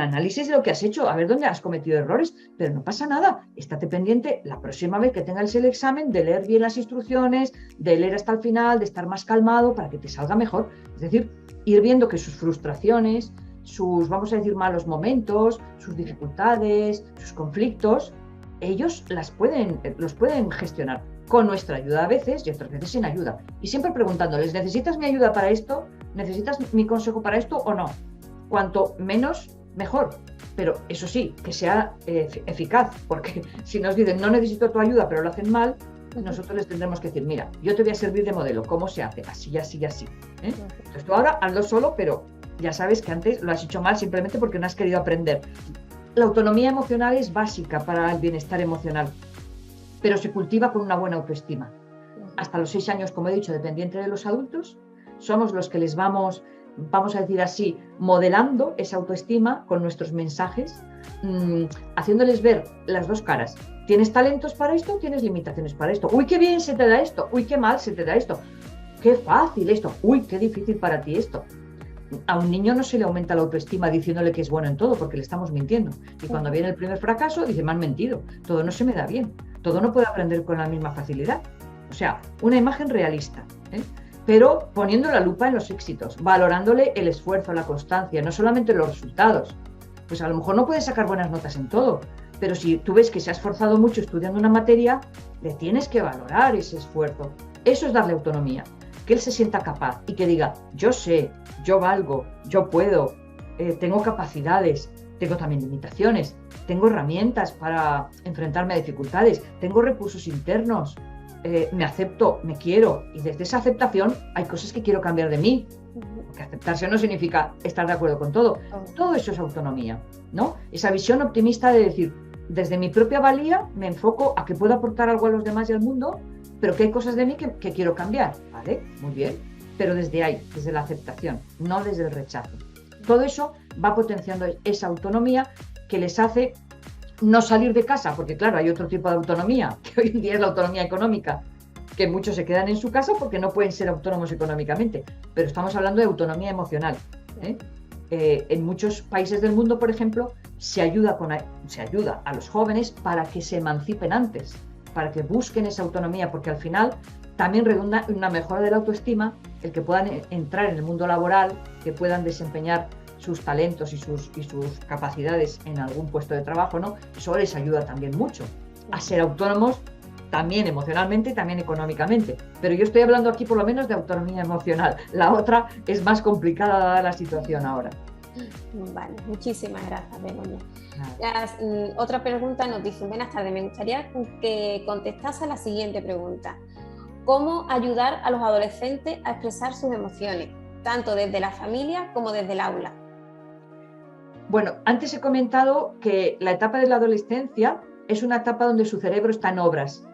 análisis de lo que has hecho, a ver dónde has cometido errores, pero no pasa nada, estate pendiente la próxima vez que tengas el examen de leer bien las instrucciones, de leer hasta el final, de estar más calmado para que te salga mejor. Es decir, ir viendo que sus frustraciones, sus, vamos a decir, malos momentos, sus dificultades, sus conflictos, ellos los pueden gestionar con nuestra ayuda a veces y otras veces sin ayuda. Y siempre preguntándoles, ¿necesitas mi ayuda para esto? ¿Necesitas mi consejo para esto o no? Cuanto menos, mejor. Pero eso sí, que sea eficaz, porque si nos dicen, no necesito tu ayuda, pero lo hacen mal, nosotros les tendremos que decir, mira, yo te voy a servir de modelo, ¿cómo se hace? Así, así, así. Entonces tú ahora hazlo solo, pero ya sabes que antes lo has hecho mal simplemente porque no has querido aprender. La autonomía emocional es básica para el bienestar emocional, pero se cultiva con una buena autoestima. Hasta los 6 años, como he dicho, dependiente de los adultos, somos los que les vamos a decir así, modelando esa autoestima con nuestros mensajes, haciéndoles ver las dos caras. ¿Tienes talentos para esto? ¿Tienes limitaciones para esto? ¡Uy, qué bien se te da esto! ¡Uy, qué mal se te da esto! ¡Qué fácil esto! ¡Uy, qué difícil para ti esto! A un niño no se le aumenta la autoestima diciéndole que es bueno en todo, porque le estamos mintiendo. Y cuando viene el primer fracaso, dice, me han mentido, todo no se me da bien, todo no puedo aprender con la misma facilidad. O sea, una imagen realista, pero poniendo la lupa en los éxitos, valorándole el esfuerzo, la constancia, no solamente los resultados. Pues a lo mejor no puedes sacar buenas notas en todo, pero si tú ves que se ha esforzado mucho estudiando una materia, le tienes que valorar ese esfuerzo. Eso es darle autonomía. Que él se sienta capaz y que diga, yo sé, yo valgo, yo puedo, tengo capacidades, tengo también limitaciones, tengo herramientas para enfrentarme a dificultades, tengo recursos internos, me acepto, me quiero, y desde esa aceptación hay cosas que quiero cambiar de mí, porque aceptarse no significa estar de acuerdo con todo. Todo eso es autonomía, ¿no? Esa visión optimista de decir, desde mi propia valía me enfoco a que puedo aportar algo a los demás y al mundo, pero que hay cosas de mí que quiero cambiar, ¿vale? Muy bien, pero desde ahí, desde la aceptación, no desde el rechazo. Todo eso va potenciando esa autonomía que les hace no salir de casa, porque claro, hay otro tipo de autonomía, que hoy en día es la autonomía económica, que muchos se quedan en su casa porque no pueden ser autónomos económicamente, pero estamos hablando de autonomía emocional. En muchos países del mundo, por ejemplo, se ayuda a los jóvenes para que se emancipen antes, para que busquen esa autonomía, porque al final también redunda en una mejora de la autoestima, el que puedan entrar en el mundo laboral, que puedan desempeñar sus talentos y sus capacidades en algún puesto de trabajo, ¿no? Eso les ayuda también mucho a ser autónomos, también emocionalmente y también económicamente. Pero yo estoy hablando aquí por lo menos de autonomía emocional. La otra es más complicada dada la situación ahora. Vale, muchísimas gracias, Begoña. Otra pregunta nos dice: buenas tardes, me gustaría que contestase a la siguiente pregunta. ¿Cómo ayudar a los adolescentes a expresar sus emociones, tanto desde la familia como desde el aula? Bueno, antes he comentado que la etapa de la adolescencia es una etapa donde su cerebro está en obras.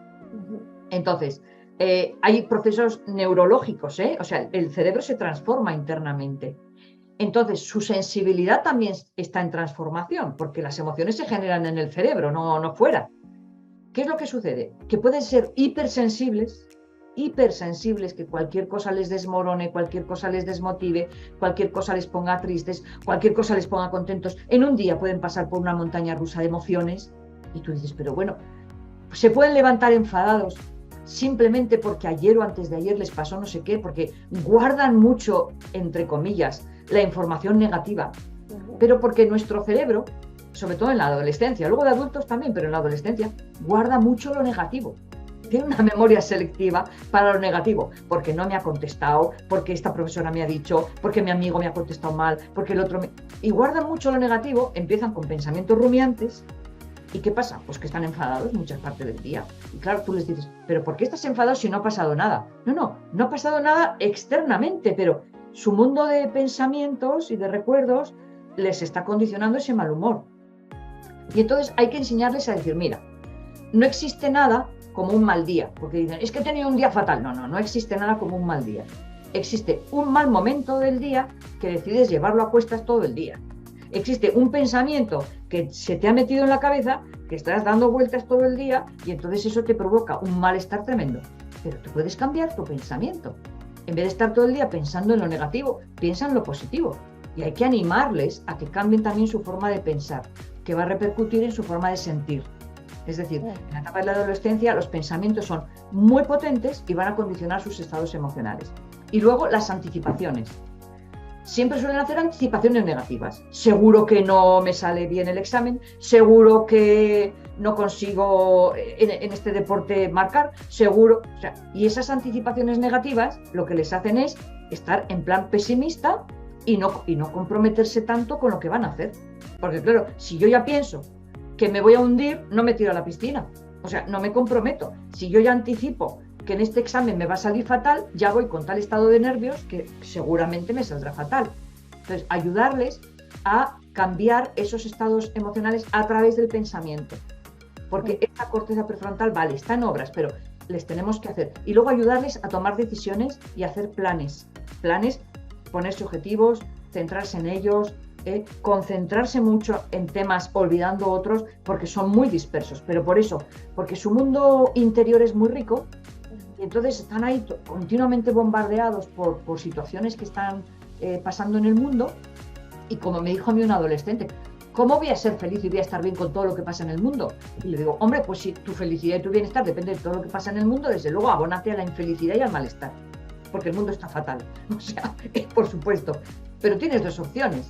Entonces, hay procesos neurológicos, o sea, el cerebro se transforma internamente. Entonces, su sensibilidad también está en transformación, porque las emociones se generan en el cerebro, no fuera. ¿Qué es lo que sucede? Que pueden ser hipersensibles, que cualquier cosa les desmorone, cualquier cosa les desmotive, cualquier cosa les ponga tristes, cualquier cosa les ponga contentos. En un día pueden pasar por una montaña rusa de emociones y tú dices, pero bueno, se pueden levantar enfadados simplemente porque ayer o antes de ayer les pasó no sé qué, porque guardan mucho, entre comillas, la información negativa, pero porque nuestro cerebro, sobre todo en la adolescencia, luego de adultos también, pero en la adolescencia, guarda mucho lo negativo. Tiene una memoria selectiva para lo negativo, porque no me ha contestado, porque esta profesora me ha dicho, porque mi amigo me ha contestado mal, porque el otro me... Y guardan mucho lo negativo, empiezan con pensamientos rumiantes. ¿Y qué pasa? Pues que están enfadados muchas partes del día. Y claro, tú les dices, ¿pero por qué estás enfadado si no ha pasado nada? No ha pasado nada externamente, pero su mundo de pensamientos y de recuerdos les está condicionando ese mal humor. Y entonces hay que enseñarles a decir, mira, no existe nada como un mal día, porque dicen, es que he tenido un día fatal. No existe nada como un mal día. Existe un mal momento del día que decides llevarlo a cuestas todo el día. Existe un pensamiento que se te ha metido en la cabeza, que estás dando vueltas todo el día y entonces eso te provoca un malestar tremendo. Pero tú puedes cambiar tu pensamiento. En vez de estar todo el día pensando en lo negativo, piensa en lo positivo. Y hay que animarles a que cambien también su forma de pensar, que va a repercutir en su forma de sentir. Es decir, en la etapa de la adolescencia los pensamientos son muy potentes y van a condicionar sus estados emocionales. Y luego las anticipaciones. Siempre suelen hacer anticipaciones negativas. Seguro que no me sale bien el examen, seguro que no consigo en este deporte marcar, seguro. O sea, y esas anticipaciones negativas lo que les hacen es estar en plan pesimista y no comprometerse tanto con lo que van a hacer. Porque claro, si yo ya pienso que me voy a hundir, no me tiro a la piscina. O sea, no me comprometo. Si yo ya anticipo que en este examen me va a salir fatal, ya voy con tal estado de nervios que seguramente me saldrá fatal. Entonces, ayudarles a cambiar esos estados emocionales a través del pensamiento. Porque esta corteza prefrontal, vale, está en obras, pero les tenemos que hacer. Y luego ayudarles a tomar decisiones y hacer planes. Planes, ponerse objetivos, centrarse en ellos, concentrarse mucho en temas olvidando otros, porque son muy dispersos. Pero por eso, porque su mundo interior es muy rico, y entonces están ahí continuamente bombardeados por situaciones que están pasando en el mundo. Y como me dijo a mí un adolescente, ¿cómo voy a ser feliz y voy a estar bien con todo lo que pasa en el mundo? Y le digo, hombre, pues si tu felicidad y tu bienestar depende de todo lo que pasa en el mundo, desde luego abónate a la infelicidad y al malestar, porque el mundo está fatal. O sea, por supuesto, pero tienes dos opciones.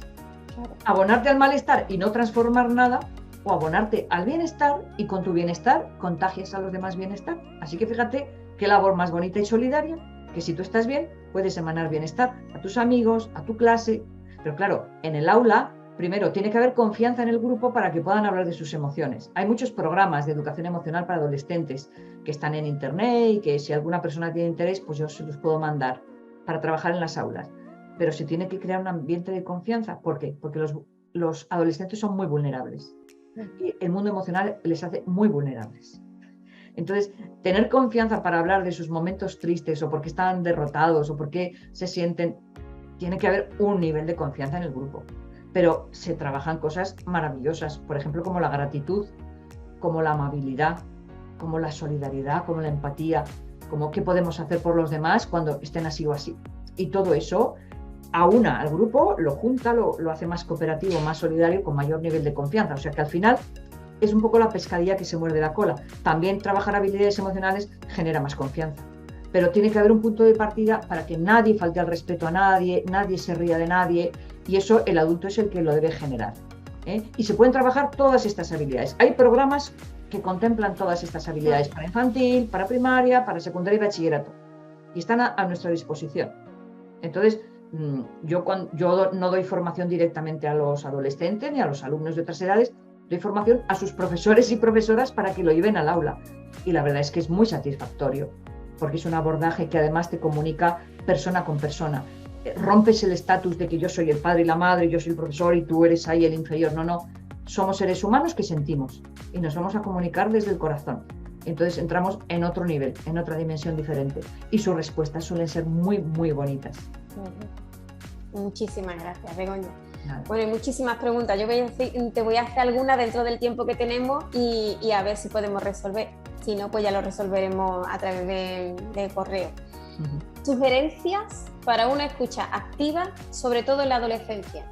Abonarte al malestar y no transformar nada, o abonarte al bienestar y con tu bienestar contagias a los demás bienestar. Así que fíjate qué labor más bonita y solidaria, que si tú estás bien, puedes emanar bienestar a tus amigos, a tu clase. Pero claro, en el aula, primero, tiene que haber confianza en el grupo para que puedan hablar de sus emociones. Hay muchos programas de educación emocional para adolescentes que están en internet y que si alguna persona tiene interés, pues yo se los puedo mandar para trabajar en las aulas. Pero se tiene que crear un ambiente de confianza. ¿Por qué? Porque los adolescentes son muy vulnerables. Y el mundo emocional les hace muy vulnerables. Entonces, tener confianza para hablar de sus momentos tristes o porque están derrotados o porque se sienten, tiene que haber un nivel de confianza en el grupo. Pero se trabajan cosas maravillosas, por ejemplo, como la gratitud, como la amabilidad, como la solidaridad, como la empatía, como qué podemos hacer por los demás cuando estén así o así. Y todo eso aúna al grupo, lo junta, lo hace más cooperativo, más solidario, con mayor nivel de confianza. O sea que al final es un poco la pescadilla que se muerde la cola. También trabajar habilidades emocionales genera más confianza. Pero tiene que haber un punto de partida para que nadie falte al respeto a nadie, nadie se ría de nadie, Y eso el adulto es el que lo debe generar. Y se pueden trabajar todas estas habilidades. Hay programas que contemplan todas estas habilidades para infantil, para primaria, para secundaria y bachillerato. Y están a nuestra disposición. Entonces, yo no doy formación directamente a los adolescentes ni a los alumnos de otras edades, doy formación a sus profesores y profesoras para que lo lleven al aula. Y la verdad es que es muy satisfactorio, porque es un abordaje que además te comunica persona con persona. Rompes el estatus de que yo soy el padre y la madre, yo soy el profesor y tú eres ahí el inferior. No, somos seres humanos que sentimos y nos vamos a comunicar desde el corazón. Entonces entramos en otro nivel, en otra dimensión diferente, y sus respuestas suelen ser muy, muy bonitas. Muchísimas gracias, Begoña. Nada. Bueno, hay muchísimas preguntas. Yo te voy a hacer algunas dentro del tiempo que tenemos y a ver si podemos resolver. Si no, pues ya lo resolveremos a través de correo. Sugerencias para una escucha activa, sobre todo en la adolescencia.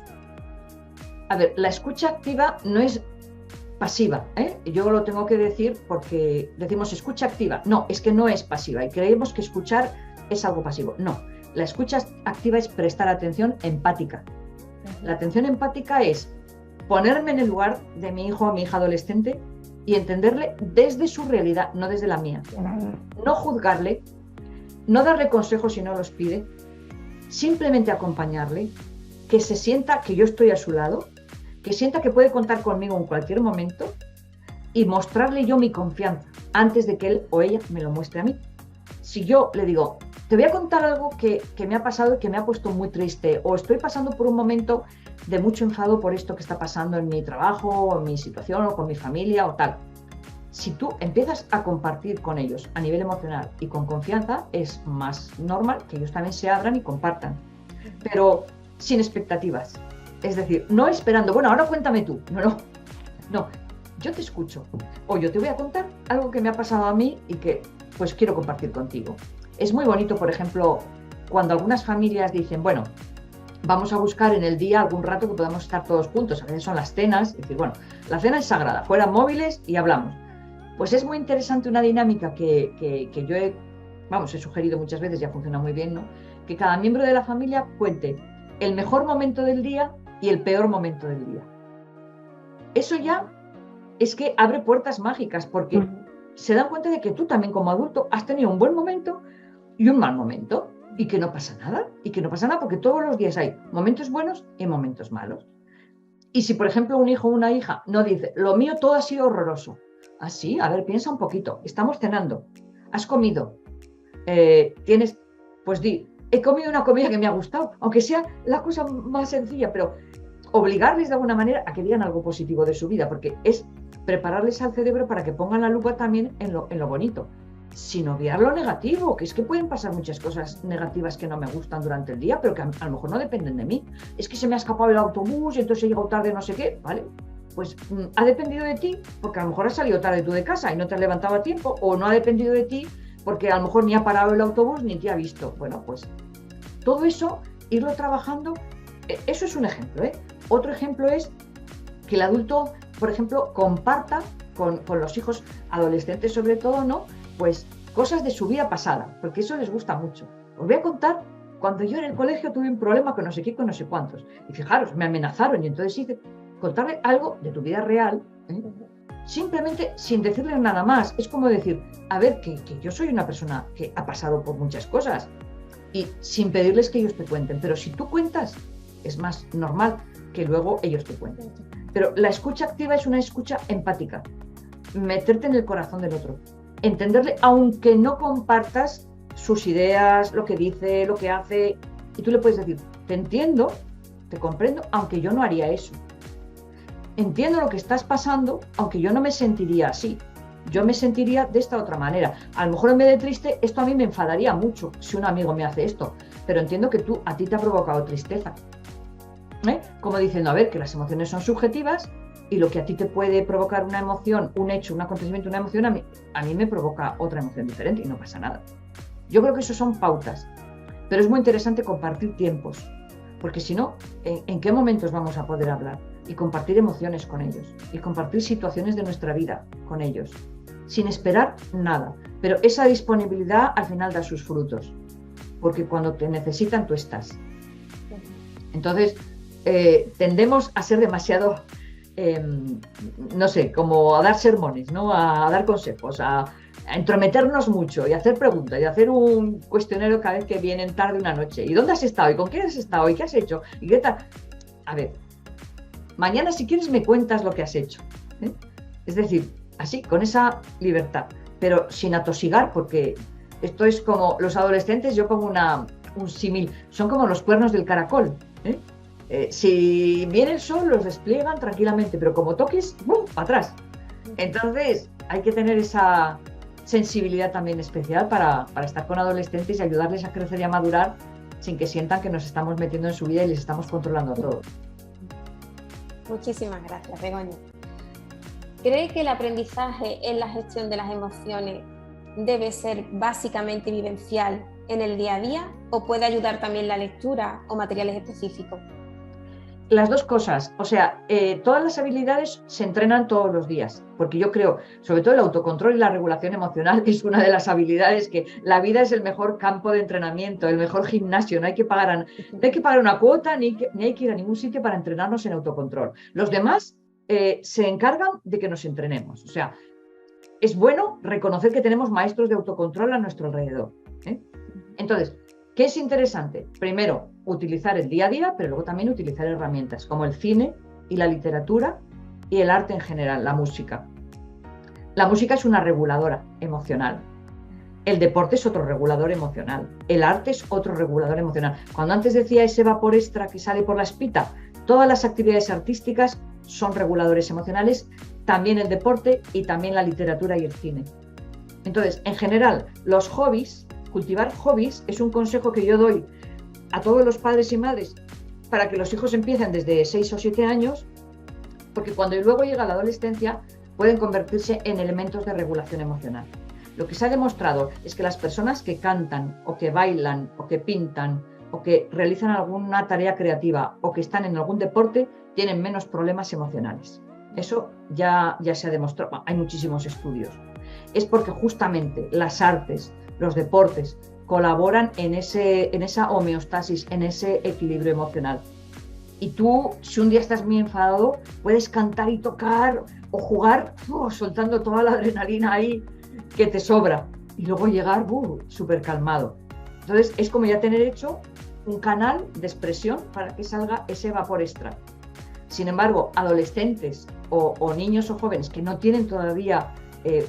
A ver, la escucha activa no es pasiva, Yo lo tengo que decir porque decimos escucha activa. No, es que no es pasiva y creemos que escuchar es algo pasivo. No, la escucha activa es prestar atención empática. La atención empática es ponerme en el lugar de mi hijo o mi hija adolescente y entenderle desde su realidad, no desde la mía. No juzgarle, no darle consejos si no los pide, simplemente acompañarle, que se sienta que yo estoy a su lado, que sienta que puede contar conmigo en cualquier momento y mostrarle yo mi confianza antes de que él o ella me lo muestre a mí. Si yo le digo, te voy a contar algo que me ha pasado y que me ha puesto muy triste, o estoy pasando por un momento de mucho enfado por esto que está pasando en mi trabajo, o en mi situación, o con mi familia, o tal. Si tú empiezas a compartir con ellos a nivel emocional y con confianza, es más normal que ellos también se abran y compartan, pero sin expectativas. Es decir, no esperando, bueno, ahora cuéntame tú. No, yo te escucho, o yo te voy a contar algo que me ha pasado a mí y que pues quiero compartir contigo. Es muy bonito, por ejemplo, cuando algunas familias dicen, bueno, vamos a buscar en el día algún rato que podamos estar todos juntos. A veces son las cenas, es decir, bueno, la cena es sagrada, fuera móviles y hablamos. Pues es muy interesante una dinámica que yo he sugerido muchas veces y ha funcionado muy bien, ¿no? Que cada miembro de la familia cuente el mejor momento del día y el peor momento del día. Eso ya es que abre puertas mágicas, porque se dan cuenta de que tú también como adulto has tenido un buen momento y un mal momento, y que no pasa nada, porque todos los días hay momentos buenos y momentos malos. Y si, por ejemplo, un hijo o una hija no dice, lo mío todo ha sido horroroso. ¿Ah, sí? A ver, piensa un poquito. Estamos cenando. ¿Has comido? Pues di, he comido una comida que me ha gustado, aunque sea la cosa más sencilla, pero obligarles de alguna manera a que digan algo positivo de su vida, porque es prepararles al cerebro para que pongan la lupa también en lo bonito, sin obviar lo negativo, que es que pueden pasar muchas cosas negativas que no me gustan durante el día, pero que a lo mejor no dependen de mí. Es que se me ha escapado el autobús y entonces he llegado tarde, no sé qué, ¿vale? Pues ha dependido de ti, porque a lo mejor has salido tarde tú de casa y no te has levantado a tiempo, o no ha dependido de ti porque a lo mejor ni ha parado el autobús ni te ha visto. Bueno, pues todo eso, irlo trabajando, eso es un ejemplo, Otro ejemplo es que el adulto, por ejemplo, comparta con los hijos adolescentes sobre todo, ¿no? Pues cosas de su vida pasada, porque eso les gusta mucho. Os voy a contar, cuando yo en el colegio tuve un problema con no sé qué, con no sé cuántos, y fijaros, me amenazaron, y entonces hice contarle algo de tu vida real, simplemente sin decirles nada más. Es como decir, a ver, que yo soy una persona que ha pasado por muchas cosas, y sin pedirles que ellos te cuenten, pero si tú cuentas, es más normal que luego ellos te cuenten. Pero la escucha activa es una escucha empática, meterte en el corazón del otro, entenderle, aunque no compartas sus ideas, lo que dice, lo que hace, y tú le puedes decir, te entiendo, te comprendo, aunque yo no haría eso. Entiendo lo que estás pasando, aunque yo no me sentiría así. Yo me sentiría de esta otra manera. A lo mejor en vez de triste, esto a mí me enfadaría mucho si un amigo me hace esto, pero entiendo que a ti te ha provocado tristeza. Como diciendo, a ver, que las emociones son subjetivas y lo que a ti te puede provocar una emoción, un hecho, un acontecimiento, una emoción, a mí me provoca otra emoción diferente y no pasa nada. Yo creo que eso son pautas, pero es muy interesante compartir tiempos, porque si no, ¿en qué momentos vamos a poder hablar? Y compartir emociones con ellos, y compartir situaciones de nuestra vida con ellos, sin esperar nada. Pero esa disponibilidad al final da sus frutos, porque cuando te necesitan tú estás. Entonces, tendemos a ser demasiado, no sé, como a dar sermones, ¿no? A dar consejos, a entrometernos mucho y hacer preguntas y hacer un cuestionario cada vez que vienen tarde una noche. ¿Y dónde has estado? ¿Y con quién has estado? ¿Y qué has hecho? ¿Y qué tal? A ver, mañana si quieres me cuentas lo que has hecho. Es decir, así, con esa libertad, pero sin atosigar, porque esto es como los adolescentes, yo pongo un símil, son como los cuernos del caracol. Si viene el sol, los despliegan tranquilamente, pero como toques, ¡bum!, para atrás. Entonces, hay que tener esa sensibilidad también especial para estar con adolescentes y ayudarles a crecer y a madurar sin que sientan que nos estamos metiendo en su vida y les estamos controlando a todos. Muchísimas gracias, Begoña. ¿Cree que el aprendizaje en la gestión de las emociones debe ser básicamente vivencial en el día a día o puede ayudar también la lectura o materiales específicos? Las dos cosas, o sea, todas las habilidades se entrenan todos los días, porque yo creo, sobre todo el autocontrol y la regulación emocional es una de las habilidades que la vida es el mejor campo de entrenamiento, el mejor gimnasio, no hay que pagar una cuota ni hay que ir a ningún sitio para entrenarnos en autocontrol. Los demás se encargan de que nos entrenemos, o sea, es bueno reconocer que tenemos maestros de autocontrol a nuestro alrededor. Entonces, ¿qué es interesante? Primero, utilizar el día a día, pero luego también utilizar herramientas como el cine y la literatura y el arte en general, la música. La música es una reguladora emocional. El deporte es otro regulador emocional. El arte es otro regulador emocional. Cuando antes decía ese vapor extra que sale por la espita, todas las actividades artísticas son reguladores emocionales, también el deporte y también la literatura y el cine. Entonces, en general, los hobbies, cultivar hobbies es un consejo que yo doy a todos los padres y madres para que los hijos empiecen desde 6 o 7 años, porque cuando luego llega la adolescencia pueden convertirse en elementos de regulación emocional. Lo que se ha demostrado es que las personas que cantan o que bailan o que pintan o que realizan alguna tarea creativa o que están en algún deporte tienen menos problemas emocionales. Eso ya se ha demostrado, hay muchísimos estudios. Es porque justamente las artes, los deportes, colaboran en esa homeostasis, en ese equilibrio emocional. Y tú, si un día estás muy enfadado, puedes cantar y tocar o jugar soltando toda la adrenalina ahí que te sobra y luego llegar súper calmado. Entonces es como ya tener hecho un canal de expresión para que salga ese vapor extra. Sin embargo, adolescentes o niños o jóvenes que no tienen todavía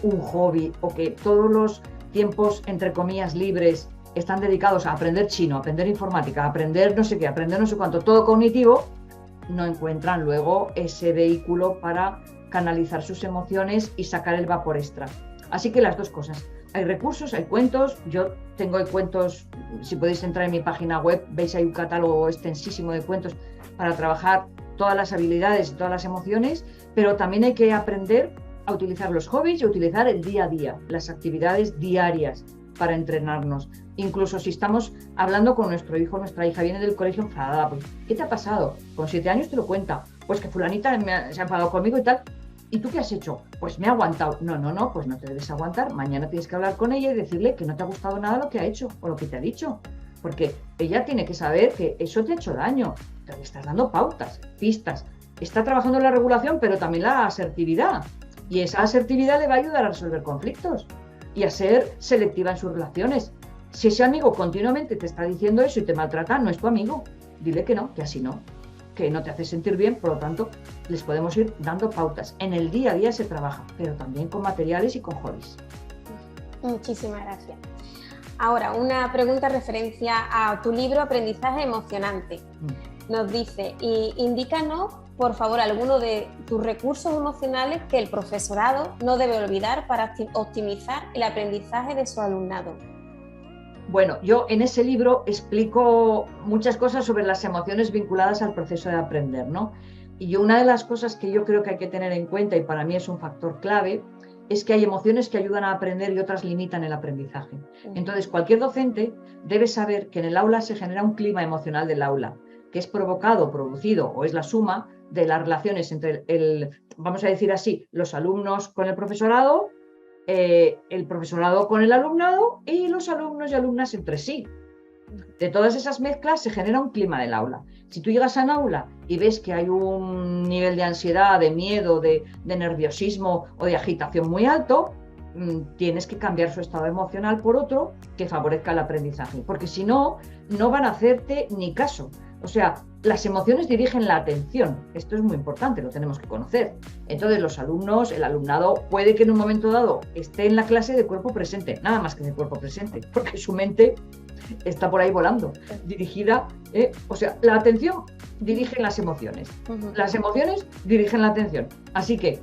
un hobby o que todos los tiempos, entre comillas, libres están dedicados a aprender chino, a aprender informática, a aprender no sé qué, a aprender no sé cuánto, todo cognitivo, no encuentran luego ese vehículo para canalizar sus emociones y sacar el vapor extra. Así que las dos cosas. Hay recursos, hay cuentos. Yo tengo cuentos, si podéis entrar en mi página web, veis hay un catálogo extensísimo de cuentos para trabajar todas las habilidades y todas las emociones, pero también hay que aprender a utilizar los hobbies y a utilizar el día a día, las actividades diarias para entrenarnos. Incluso si estamos hablando con nuestro hijo o nuestra hija, viene del colegio enfadada, pues, ¿qué te ha pasado? Con 7 años te lo cuenta. Pues que fulanita se ha enfadado conmigo y tal. ¿Y tú qué has hecho? Pues me he aguantado. No, pues no te debes aguantar. Mañana tienes que hablar con ella y decirle que no te ha gustado nada lo que ha hecho o lo que te ha dicho. Porque ella tiene que saber que eso te ha hecho daño. Te le estás dando pautas, pistas. Está trabajando en la regulación, pero también la asertividad. Y esa asertividad le va a ayudar a resolver conflictos y a ser selectiva en sus relaciones. Si ese amigo continuamente te está diciendo eso y te maltrata, no es tu amigo. Dile que no, que así no, que no te hace sentir bien, por lo tanto, les podemos ir dando pautas. En el día a día se trabaja, pero también con materiales y con hobbies. Muchísimas gracias. Ahora, una pregunta en referencia a tu libro Aprendizaje Emocionante. Nos dice, indícanos, por favor, alguno de tus recursos emocionales que el profesorado no debe olvidar para optimizar el aprendizaje de su alumnado. Bueno, yo en ese libro explico muchas cosas sobre las emociones vinculadas al proceso de aprender, ¿no? Y una de las cosas que yo creo que hay que tener en cuenta, y para mí es un factor clave, es que hay emociones que ayudan a aprender y otras limitan el aprendizaje. Entonces, cualquier docente debe saber que en el aula se genera un clima emocional del aula, que es producido o es la suma de las relaciones entre vamos a decir así, los alumnos con el profesorado, el profesorado con el alumnado y los alumnos y alumnas entre sí. De todas esas mezclas se genera un clima del aula. Si tú llegas al aula y ves que hay un nivel de ansiedad, de miedo, de nerviosismo o de agitación muy alto, tienes que cambiar su estado emocional por otro que favorezca el aprendizaje, porque si no, no van a hacerte ni caso. O sea, las emociones dirigen la atención. Esto es muy importante, lo tenemos que conocer. Entonces, los alumnos, el alumnado, puede que en un momento dado esté en la clase de cuerpo presente, nada más que de cuerpo presente, porque su mente está por ahí volando, dirigida, o sea, la atención dirige las emociones, las emociones dirigen la atención. Así que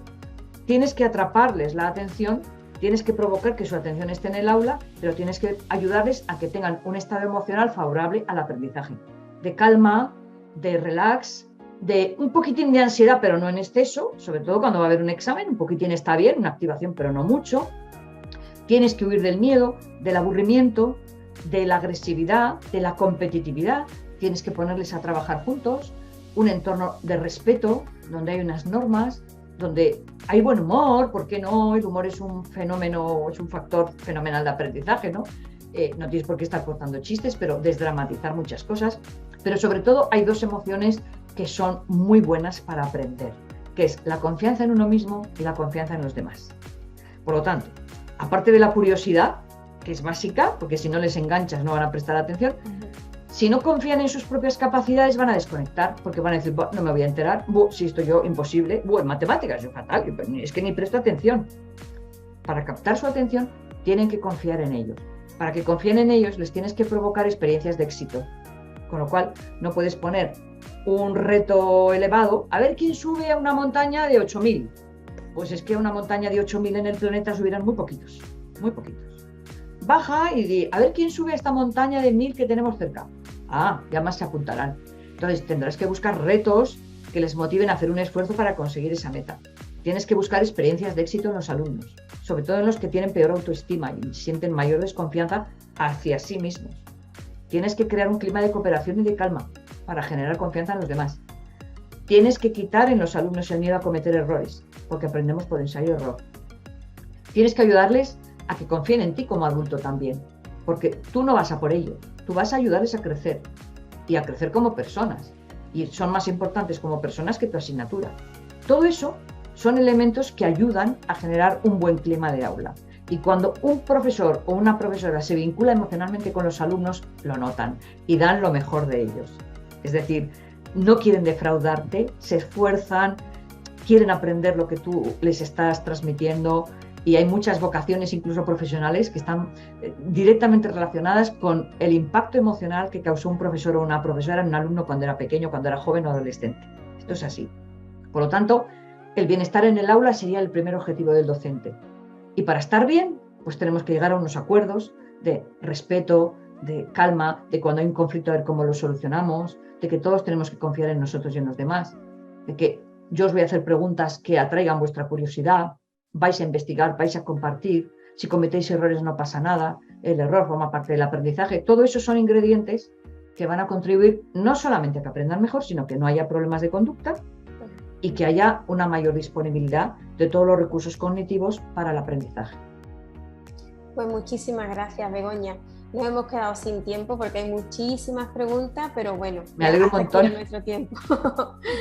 tienes que atraparles la atención, tienes que provocar que su atención esté en el aula, pero tienes que ayudarles a que tengan un estado emocional favorable al aprendizaje, de calma, de relax, de un poquitín de ansiedad, pero no en exceso, sobre todo cuando va a haber un examen, un poquitín está bien, una activación, pero no mucho. Tienes que huir del miedo, del aburrimiento, de la agresividad, de la competitividad. Tienes que ponerles a trabajar juntos, un entorno de respeto, donde hay unas normas, donde hay buen humor. ¿Por qué no? El humor es un fenómeno, es un factor fenomenal de aprendizaje, ¿no? No tienes por qué estar contando chistes, pero desdramatizar muchas cosas. Pero sobre todo hay dos emociones que son muy buenas para aprender, que es la confianza en uno mismo y la confianza en los demás. Por lo tanto, aparte de la curiosidad, que es básica, porque si no les enganchas no van a prestar atención, si no confían en sus propias capacidades van a desconectar, porque van a decir, no me voy a enterar, si estoy yo imposible, en matemáticas yo fatal, es que ni presto atención. Para captar su atención tienen que confiar en ellos. Para que confíen en ellos les tienes que provocar experiencias de éxito, con lo cual no puedes poner un reto elevado, a ver quién sube a una montaña de 8.000. Pues es que a una montaña de 8.000 en el planeta subirán muy poquitos, muy poquitos. Baja y di, a ver quién sube a esta montaña de 1.000 que tenemos cerca. Ya más se apuntarán. Entonces tendrás que buscar retos que les motiven a hacer un esfuerzo para conseguir esa meta. Tienes que buscar experiencias de éxito en los alumnos, sobre todo en los que tienen peor autoestima y sienten mayor desconfianza hacia sí mismos. Tienes que crear un clima de cooperación y de calma para generar confianza en los demás. Tienes que quitar en los alumnos el miedo a cometer errores, porque aprendemos por ensayo y error. Tienes que ayudarles a que confíen en ti como adulto también, porque tú no vas a por ello, tú vas a ayudarles a crecer y a crecer como personas, y son más importantes como personas que tu asignatura. Todo eso son elementos que ayudan a generar un buen clima de aula. Y cuando un profesor o una profesora se vincula emocionalmente con los alumnos, lo notan y dan lo mejor de ellos. Es decir, no quieren defraudarte, se esfuerzan, quieren aprender lo que tú les estás transmitiendo, y hay muchas vocaciones, incluso profesionales, que están directamente relacionadas con el impacto emocional que causó un profesor o una profesora en un alumno cuando era pequeño, cuando era joven o adolescente. Esto es así. Por lo tanto, el bienestar en el aula sería el primer objetivo del docente. Y para estar bien, pues tenemos que llegar a unos acuerdos de respeto, de calma, de cuando hay un conflicto a ver cómo lo solucionamos, de que todos tenemos que confiar en nosotros y en los demás, de que yo os voy a hacer preguntas que atraigan vuestra curiosidad, vais a investigar, vais a compartir, si cometéis errores no pasa nada, el error forma parte del aprendizaje. Todo eso son ingredientes que van a contribuir no solamente a que aprendan mejor, sino que no haya problemas de conducta y que haya una mayor disponibilidad de todos los recursos cognitivos para el aprendizaje. Pues muchísimas gracias, Begoña. Nos hemos quedado sin tiempo porque hay muchísimas preguntas, pero bueno, me alegro un montón. Nuestro tiempo.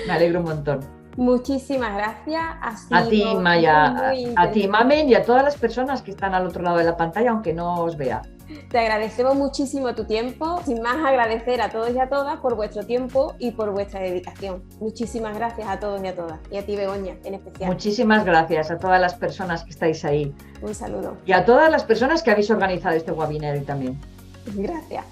Me alegro un montón. Muchísimas gracias. A ti, Maya, a ti, Mamen, y a todas las personas que están al otro lado de la pantalla, aunque no os vea. Te agradecemos muchísimo tu tiempo. Sin más, agradecer a todos y a todas por vuestro tiempo y por vuestra dedicación. Muchísimas gracias a todos y a todas. Y a ti, Begoña, en especial. Muchísimas gracias a todas las personas que estáis ahí. Un saludo. Y a todas las personas que habéis organizado este webinar también. Gracias.